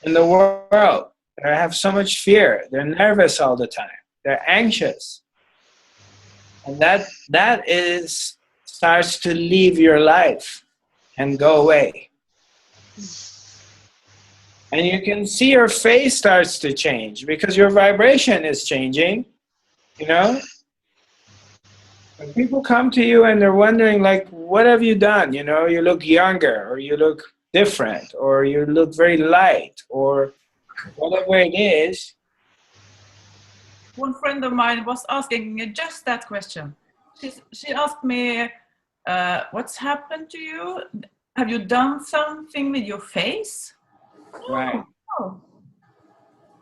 the world. They have so much fear. They're nervous all the time. They're anxious. And that starts to leave your life and go away. And you can see your face starts to change because your vibration is changing, When people come to you and they're wondering, like, what have you done? You look younger, or you look different, or you look very light, or whatever it is. One friend of mine was asking me just that question. She asked me, what's happened to you? Have you done something with your face? Right. No.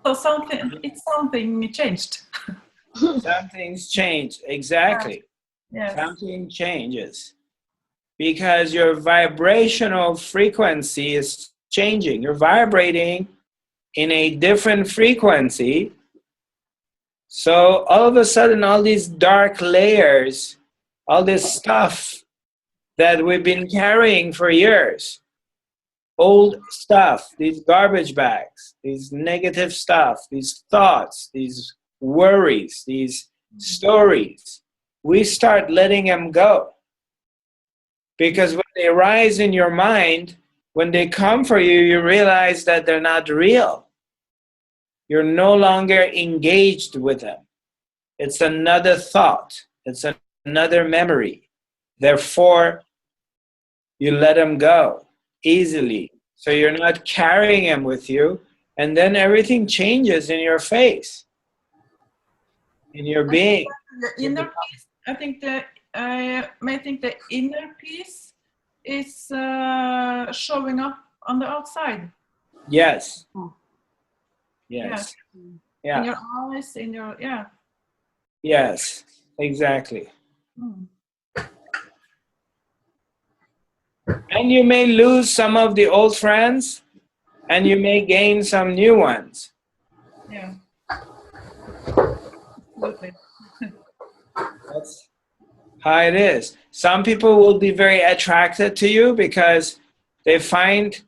So something changed. Something's changed. Exactly. Yes. Something changes because your vibrational frequency is changing. You're vibrating in a different frequency. So all of a sudden, all these dark layers, all this stuff that we've been carrying for years, old stuff, these garbage bags, these negative stuff, these thoughts, these worries, these stories, we start letting them go. Because when they rise in your mind, when they come for you, you realize that they're not real. You're no longer engaged with them. It's another thought. It's another memory. Therefore, you let them go easily. So you're not carrying them with you. And then everything changes in your face, in your being. The inner peace, I may think the inner peace is showing up on the outside. Yes. Yes. In Yeah. your eyes, in your, yeah. Yes, exactly. And you may lose some of the old friends and you may gain some new ones. Yeah. Absolutely. That's how it is. Some people will be very attracted to you because they find,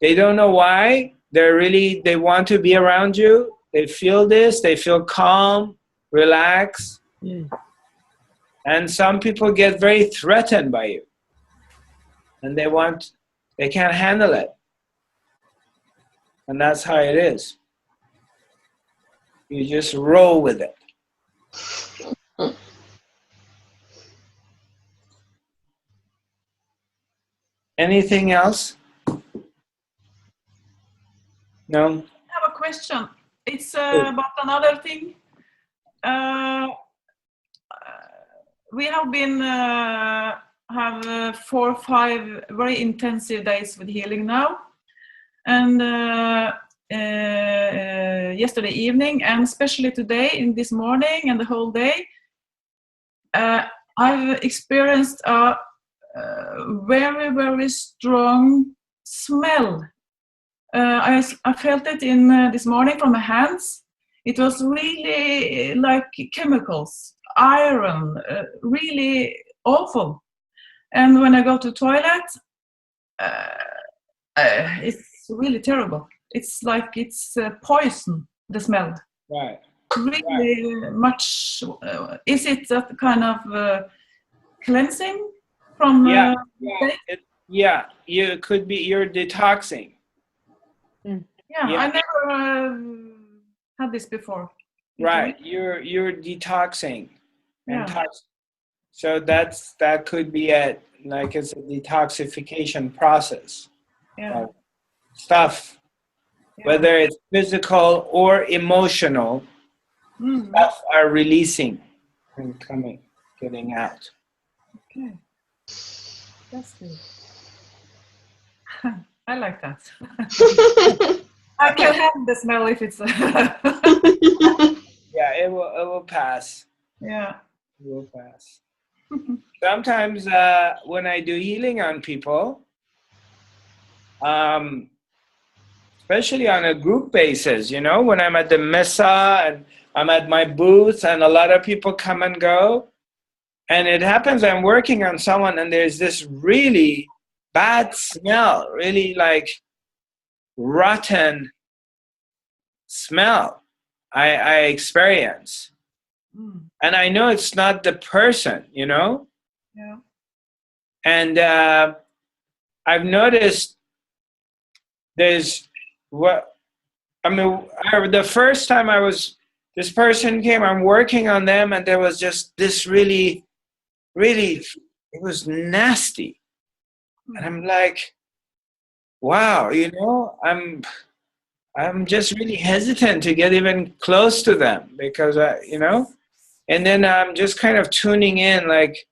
they don't know why, they want to be around you. They feel this, they feel calm, relaxed. And some people get very threatened by you. And they can't handle it. And that's how it is. You just roll with it. Anything else? No? I have a question. It's about another thing. We have been have 4 or 5 very intensive days with healing now, and yesterday evening, and especially today, in this morning, and the whole day, I've experienced a very, very strong smell. I felt it in this morning from my hands. It was really like chemicals, iron, really awful. And when I go to toilet, it's really terrible. It's like it's poison, the smell. Right. Really much. Is it that kind of cleansing from? Yeah, you could be. You're detoxing. Yeah, I never had this before. Right, you're detoxing. Yeah. So that could be like it's a detoxification process. Yeah. Stuff, whether it's physical or emotional, stuff are releasing and getting out. Okay. That's good. I like that. I can handle the smell if it's. Yeah, it will pass. Yeah. It will pass. Sometimes when I do healing on people, especially on a group basis, when I'm at the mesa and I'm at my booth and a lot of people come and go, and it happens I'm working on someone and there's this really bad smell, really like rotten smell I experience. And I know it's not the person, Yeah. And I've noticed the first time this person came, I'm working on them, and there was just this really, really, it was nasty. And I'm like, wow, I'm just really hesitant to get even close to them because, and then I'm just kind of tuning in like,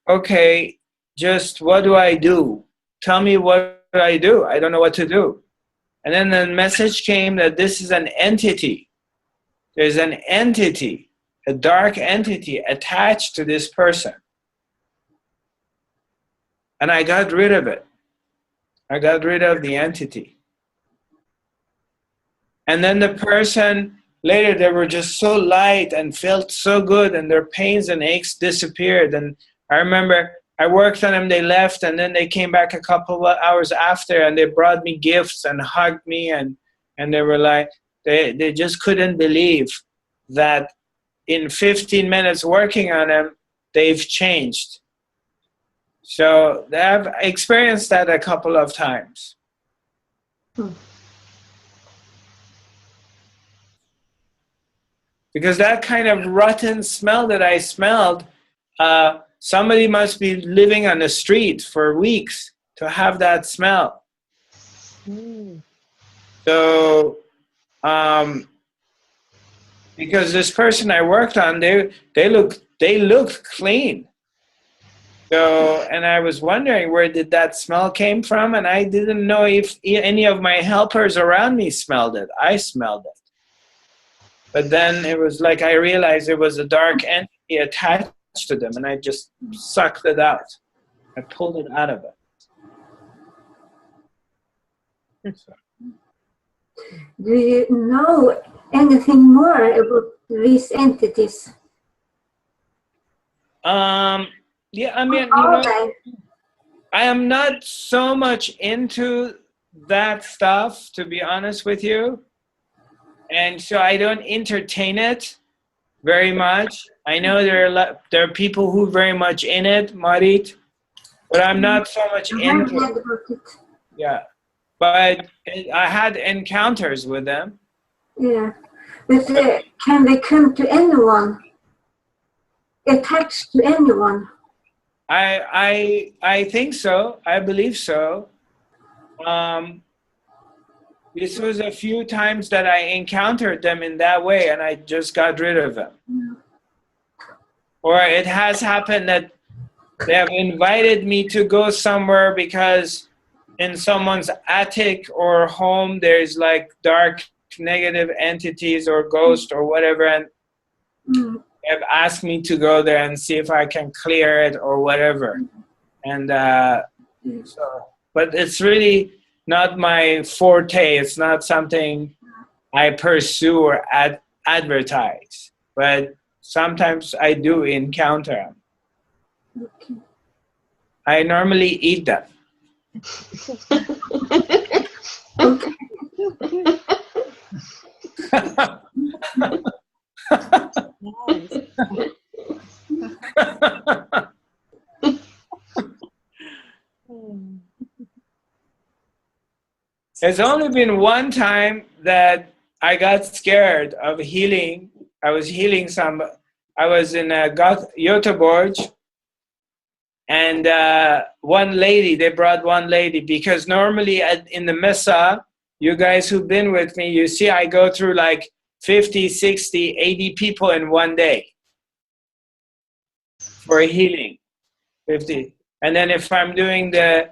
okay, just what do I do? Tell me what I do. I don't know what to do. And then the message came that this is an entity. There's an entity, a dark entity attached to this person. And I got rid of it. I got rid of the entity. And then the person, later they were just so light and felt so good, and their pains and aches disappeared. And I remember I worked on them, they left, and then they came back a couple of hours after, and they brought me gifts and hugged me, and they were like, they just couldn't believe that in 15 minutes working on them, they've changed. So I've experienced that a couple of times. Because that kind of rotten smell that I smelled, somebody must be living on the street for weeks to have that smell. So, because this person I worked on, they looked clean. So, and I was wondering where did that smell came from, and I didn't know if any of my helpers around me smelled it. I smelled it. But then it was like I realized it was a dark entity attached to them, and I just sucked it out. I pulled it out of it. Do you know anything more about these entities? Yeah, I mean, you know, I am not so much into that stuff, to be honest with you. And so I don't entertain it very much. I know there are people who are very much in it, Marit, but I'm not so much into it. Yeah, but I had encounters with them. Yeah, but can they come to anyone? Attached to anyone? I think so. I believe so. This was a few times that I encountered them in that way, and I just got rid of them. Or it has happened that they have invited me to go somewhere because in someone's attic or home there's like dark negative entities or ghosts or whatever, and have asked me to go there and see if I can clear it or whatever. And so, but it's really not my forte. It's not something I pursue or advertise. But sometimes I do encounter them. Okay. I normally eat them. It's only been one time that I got scared of healing. I was healing I was in Göteborg, and they brought one lady, because normally in the Mesa, you guys who've been with me, you see I go through like 50, 60, 80 people in one day for healing, 50. And then if I'm doing the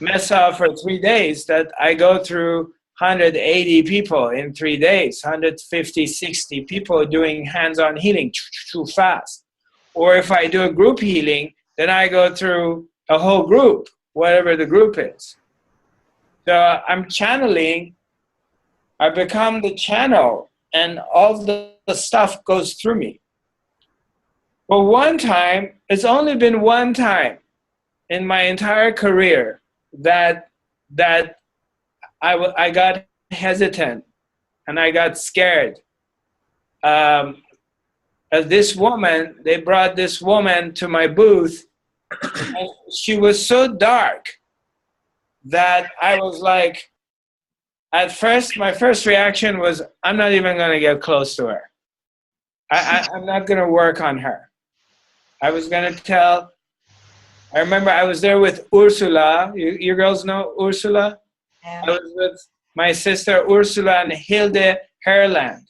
Mesa for 3 days, that I go through 180 people in 3 days, 150, 60 people doing hands-on healing too fast. Or if I do a group healing, then I go through a whole group, whatever the group is. So I'm channeling, I become the channel, and all the stuff goes through me. But one time, it's only been one time in my entire career that I got hesitant and I got scared. This woman, they brought this woman to my booth, and she was so dark that I was like, at first, my first reaction was, I'm not even going to get close to her. I'm not going to work on her. I was going to tell, I remember I was there with Ursula. You girls know Ursula? Yeah. I was with my sister Ursula and Hilde Herland.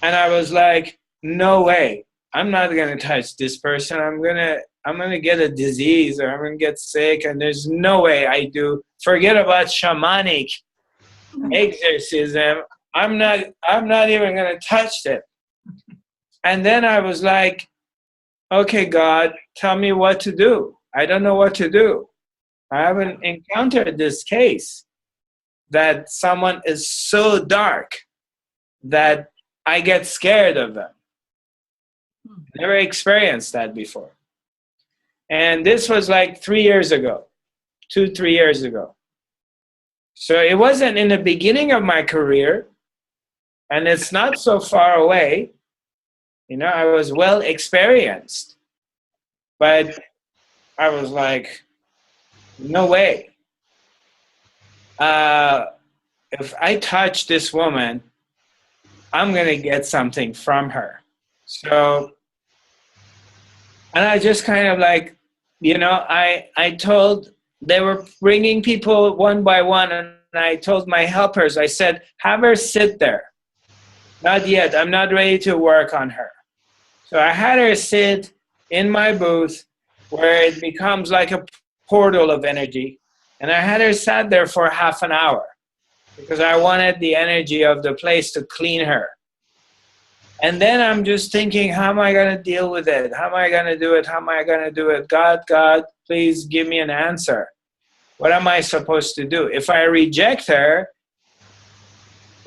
And I was like, no way. I'm not going to touch this person. I'm going to get a disease, or I'm going to get sick, and there's no way I do. Forget about shamanic exorcism. I'm not even going to touch it. And then I was like, okay, God, tell me what to do. I don't know what to do. I haven't encountered this case that someone is so dark that I get scared of them. Never experienced that before. And this was like 3 years ago, 3 years ago. So it wasn't in the beginning of my career, and it's not so far away. I was well experienced, but I was like, no way. If I touch this woman, I'm going to get something from her. So, and I just kind of like, I told, they were bringing people one by one, and I told my helpers, I said, have her sit there. Not yet, I'm not ready to work on her. So I had her sit in my booth where it becomes like a portal of energy. And I had her sat there for half an hour because I wanted the energy of the place to clean her. And then I'm just thinking, how am I going to deal with it? How am I going to do it? How am I going to do it? God, please give me an answer. What am I supposed to do? If I reject her,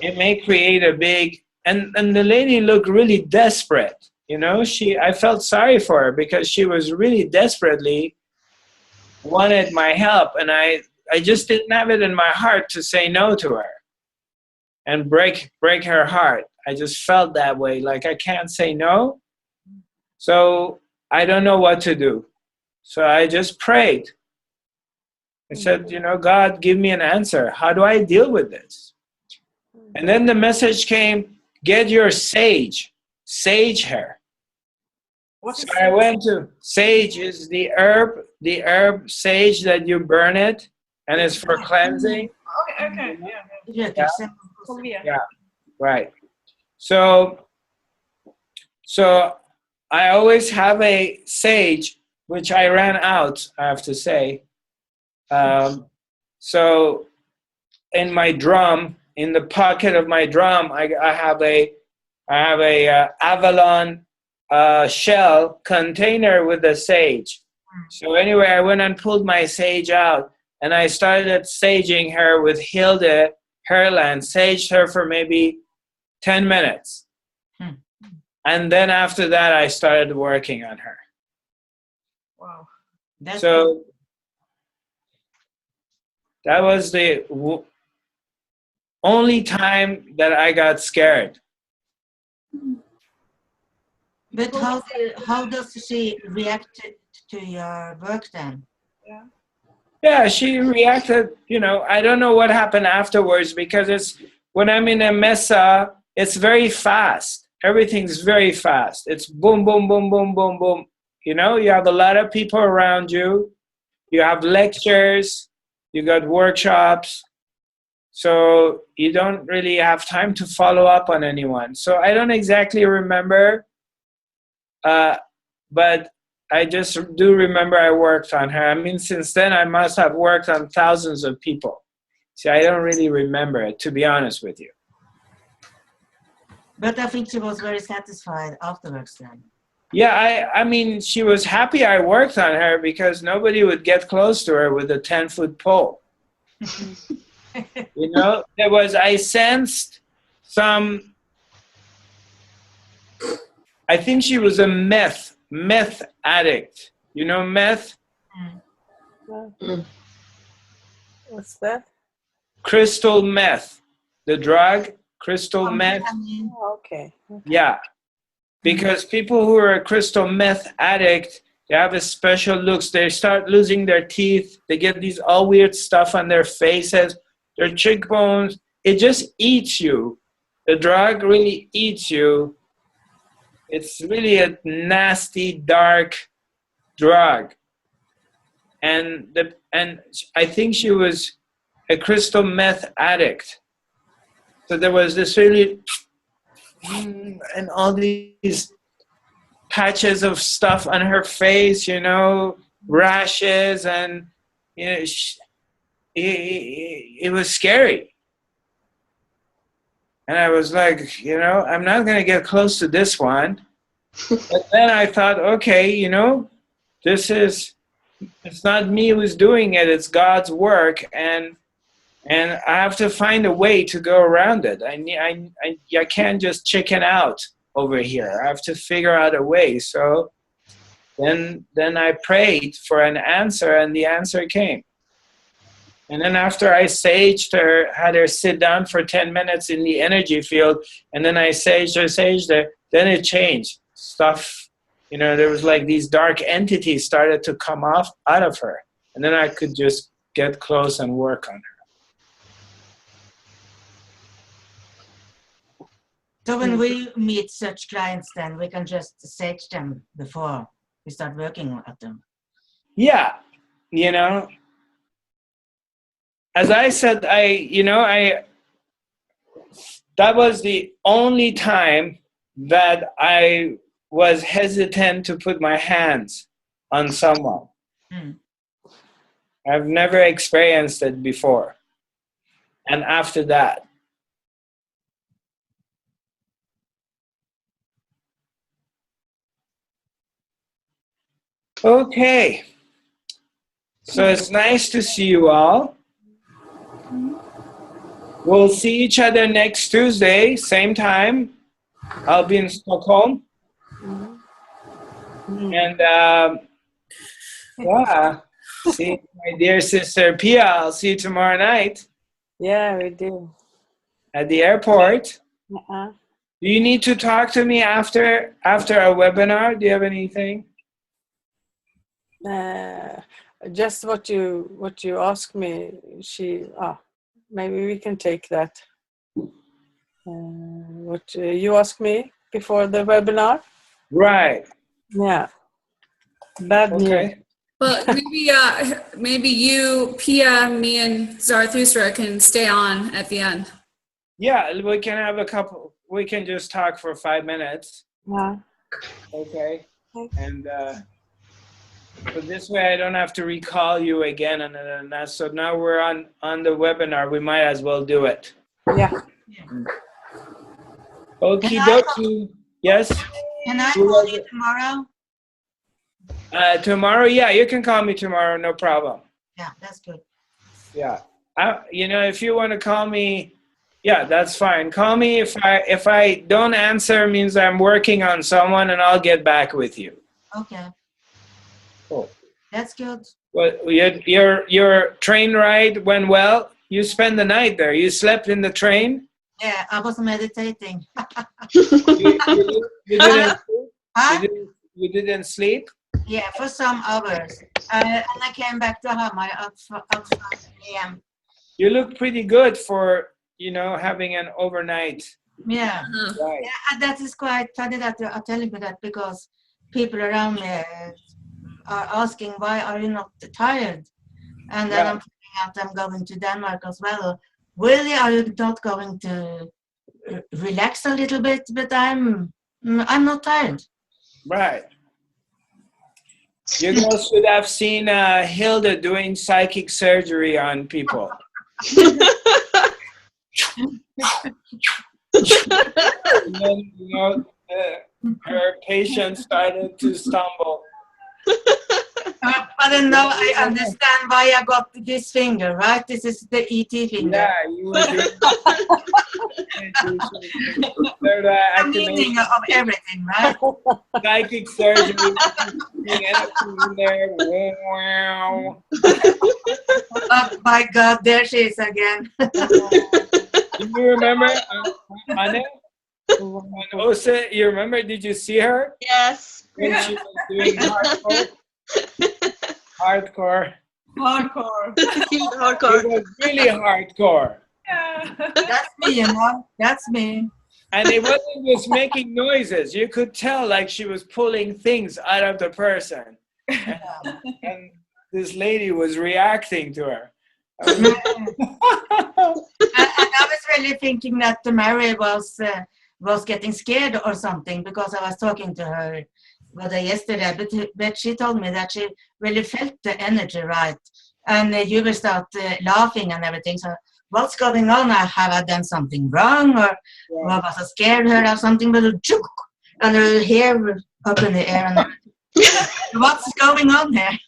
it may create a big... And the lady looked really desperate. I felt sorry for her because she was really desperately wanted my help. And I just didn't have it in my heart to say no to her and break her heart. I just felt that way, like I can't say no. So I don't know what to do. So I just prayed. I said, God, give me an answer. How do I deal with this? And then the message came, get your sage her. So I went to, sage is the herb sage that you burn it, and it's for cleansing. Okay. Yeah, right. So I always have a sage, which I ran out, I have to say. So in my drum, in the pocket of my drum, I have a Avalon shell container with the sage. So anyway, I went and pulled my sage out, and I started saging her with Hilde Herland. Saged her for maybe 10 minutes. And then after that, I started working on her. Wow. So that was the only time that I got scared. But how does she react to your work then? Yeah, she reacted, I don't know what happened afterwards, because when I'm in a messa, it's very fast. Everything's very fast. It's boom, boom, boom, boom, boom, boom. You have a lot of people around you. You have lectures. You got workshops. So you don't really have time to follow up on anyone. So I don't exactly remember, but I just do remember I worked on her. I mean, since then, I must have worked on thousands of people. See, I don't really remember it, to be honest with you. But I think she was very satisfied afterwards then. Yeah, I mean, she was happy I worked on her because nobody would get close to her with a 10-foot pole. I sensed some, I think she was a meth addict. Meth? What's that? Crystal meth. The drug, crystal meth. Okay. Yeah. Because people who are a crystal meth addict, they have a special looks. They start losing their teeth. They get these all weird stuff on their faces, their cheekbones. It just eats you. The drug really eats you. It's really a nasty, dark drug. And I think she was a crystal meth addict. So there was this really, and all these patches of stuff on her face, rashes, and it was scary. And I was like, you know, I'm not going to get close to this one. But then I thought, okay, you know, it's not me who's doing it, it's God's work, and I have to find a way to go around it. I can't just chicken out over here. I have to figure out a way. So then I prayed for an answer, and the answer came. And then after I saged her, had her sit down for 10 minutes in the energy field, and then I saged her, then it changed. Stuff, you know, there was like these dark entities started to come out of her. And then I could just get close and work on her. So when we meet such clients, then we can just sage them before we start working at them. Yeah, you know, as I said, that was the only time that I was hesitant to put my hands on someone. I've never experienced it before. And after that. Okay. So it's nice to see you all. We'll see each other next Tuesday, same time. I'll be in Stockholm. And yeah, see my dear sister Pia. I'll see you tomorrow night. Yeah, we do. At the airport. Uh-uh. Do you need to talk to me after a webinar? Do you have anything? Just what you asked me. Maybe we can take that. What you asked me before the webinar? Right. Yeah. Bad news. Well, maybe you, Pia, me, and Zarathustra can stay on at the end. Yeah, we can have we can just talk for 5 minutes. Yeah. Okay. And so this way I don't have to recall you again. And so now we're on the webinar. We might as well do it. Yeah. Okie dokie. Yes? Can I call you tomorrow? Tomorrow, yeah, you can call me tomorrow, no problem. Yeah, that's good. Yeah. You know, if you want to call me, yeah, that's fine. Call me if I don't answer, means I'm working on someone, and I'll get back with you. Okay. Cool. That's good. Well, your train ride went well. You spent the night there. You slept in the train. Yeah, I was meditating. You didn't sleep? Huh? You didn't sleep? Yeah, for some hours. And I came back to Hamar at 5 a.m. You look pretty good for, you know, having an overnight. Yeah. Right. Yeah, that is quite funny that you are telling me that, because people around me are asking, why are you not tired? And then I'm finding out I'm going to Denmark as well. Really, are you not going to relax a little bit? But I'm not tired. Right. You guys should have seen Hilda doing psychic surgery on people. And then, you know, her patient started to stumble. But then now I understand why I got this finger, right? This is the ET finger. Yeah, you were doing The meaning of everything, right? psychic surgery. Anything in there. Wow. Oh my God, there she is again. Do you remember Anne? Ose, you remember? Did you see her? Yes. When she was doing hardcore? Hardcore. Hardcore. It was really hardcore. That's me, you know. That's me. And it wasn't just making noises. You could tell like she was pulling things out of the person. And this lady was reacting to her. And I was really thinking that Mary was getting scared or something, because I was talking to her yesterday, but she told me that she really felt the energy right, and you will start laughing and everything. So what's going on? Have I done something wrong, or was I scared her or something? But chook, and her hair up in the air, and what's going on there?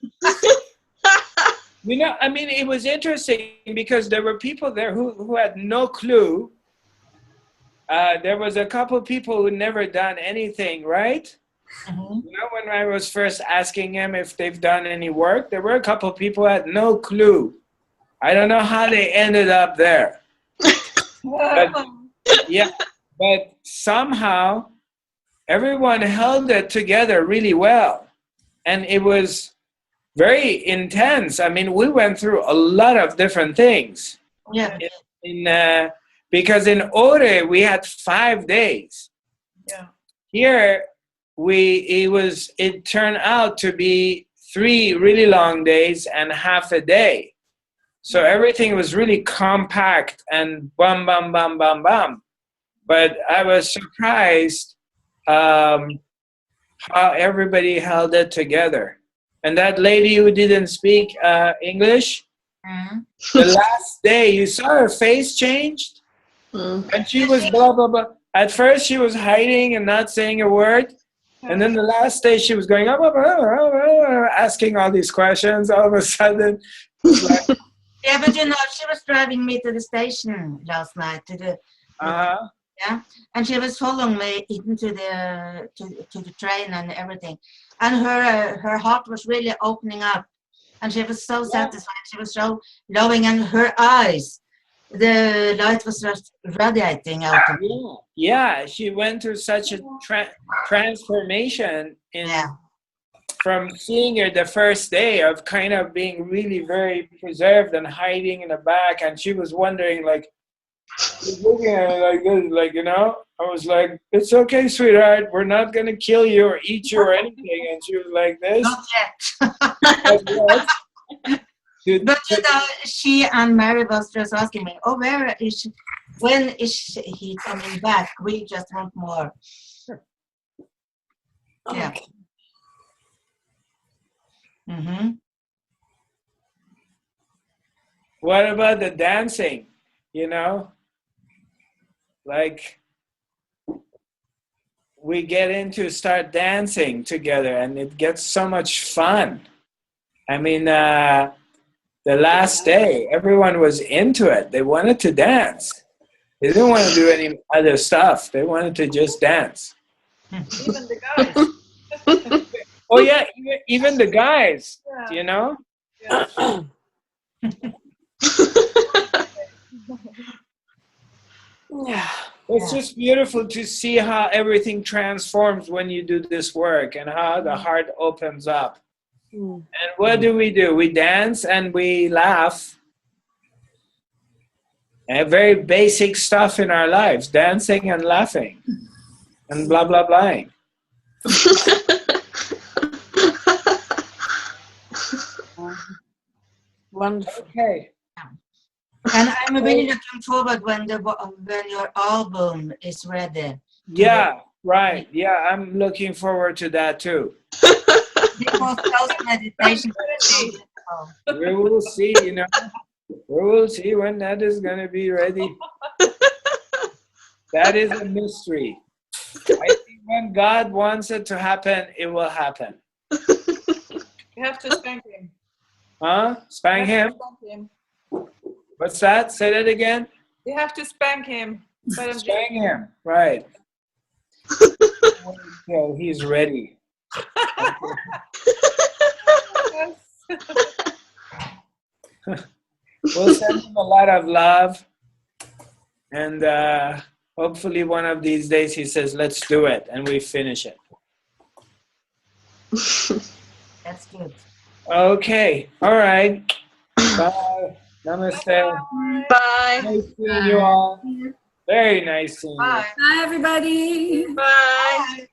You know, I mean, it was interesting because there were people there who had no clue. There was a couple of people who never done anything, right? Mm-hmm. You know, when I was first asking them if they've done any work, there were a couple of people who had no clue. I don't know how they ended up there. But, yeah, but somehow everyone held it together really well. And it was very intense. I mean, we went through a lot of different things. Yeah. Because in Ore, we had 5 days. Yeah. Here, it turned out to be 3 really long days and half a day. So everything was really compact and bam, bam, bam, bam, bam. But I was surprised how everybody held it together. And that lady who didn't speak English, the last day, you saw her face changed? And she was blah, blah, blah. At first, she was hiding and not saying a word. And then the last day, she was going up, asking all these questions. All of a sudden, like, Yeah, but you know, she was driving me to the station last night yeah, and she was following me into the to the train and everything, and her heart was really opening up, and she was so satisfied. She was so loving, and her eyes, the light was just radiating out of her. Yeah, she went through such a transformation from seeing her the first day of kind of being really very preserved and hiding in the back, and she was wondering, like, looking at her like this, like, you know, I was like, it's okay, sweetheart, we're not gonna kill you or eat you or anything. And she was like this. Not yet. But you know, she and Mary was just asking me, oh, where is she? When is he coming back? We just want more. Yeah. Mm-hmm. What about the dancing? You know, like, we get into start dancing together and it gets so much fun. I mean, the last day, everyone was into it. They wanted to dance. They didn't want to do any other stuff. They wanted to just dance. Even the guys. Oh yeah, even the guys, you know? Yeah. Yeah. It's just beautiful to see how everything transforms when you do this work and how the heart opens up. And what do? We dance and we laugh. And very basic stuff in our lives, dancing and laughing and blah, blah, blah. Wonderful. Okay. And I'm really looking forward when your album is ready. Yeah, right. Yeah, I'm looking forward to that too. Because those meditations are so beautiful. We will see, you know. We will see when that is going to be ready. That is a mystery. I think when God wants it to happen, it will happen. You have to spank him. Huh? Spank him? What's that? Say that again. You have to spank him. Spank him, right. Until he's ready. We'll send him a lot of love. And hopefully one of these days he says, let's do it. And we finish it. That's good. Okay. All right. Bye. Namaste. Bye. Nice seeing you all. Very nice seeing you. Bye. Bye, everybody. Bye.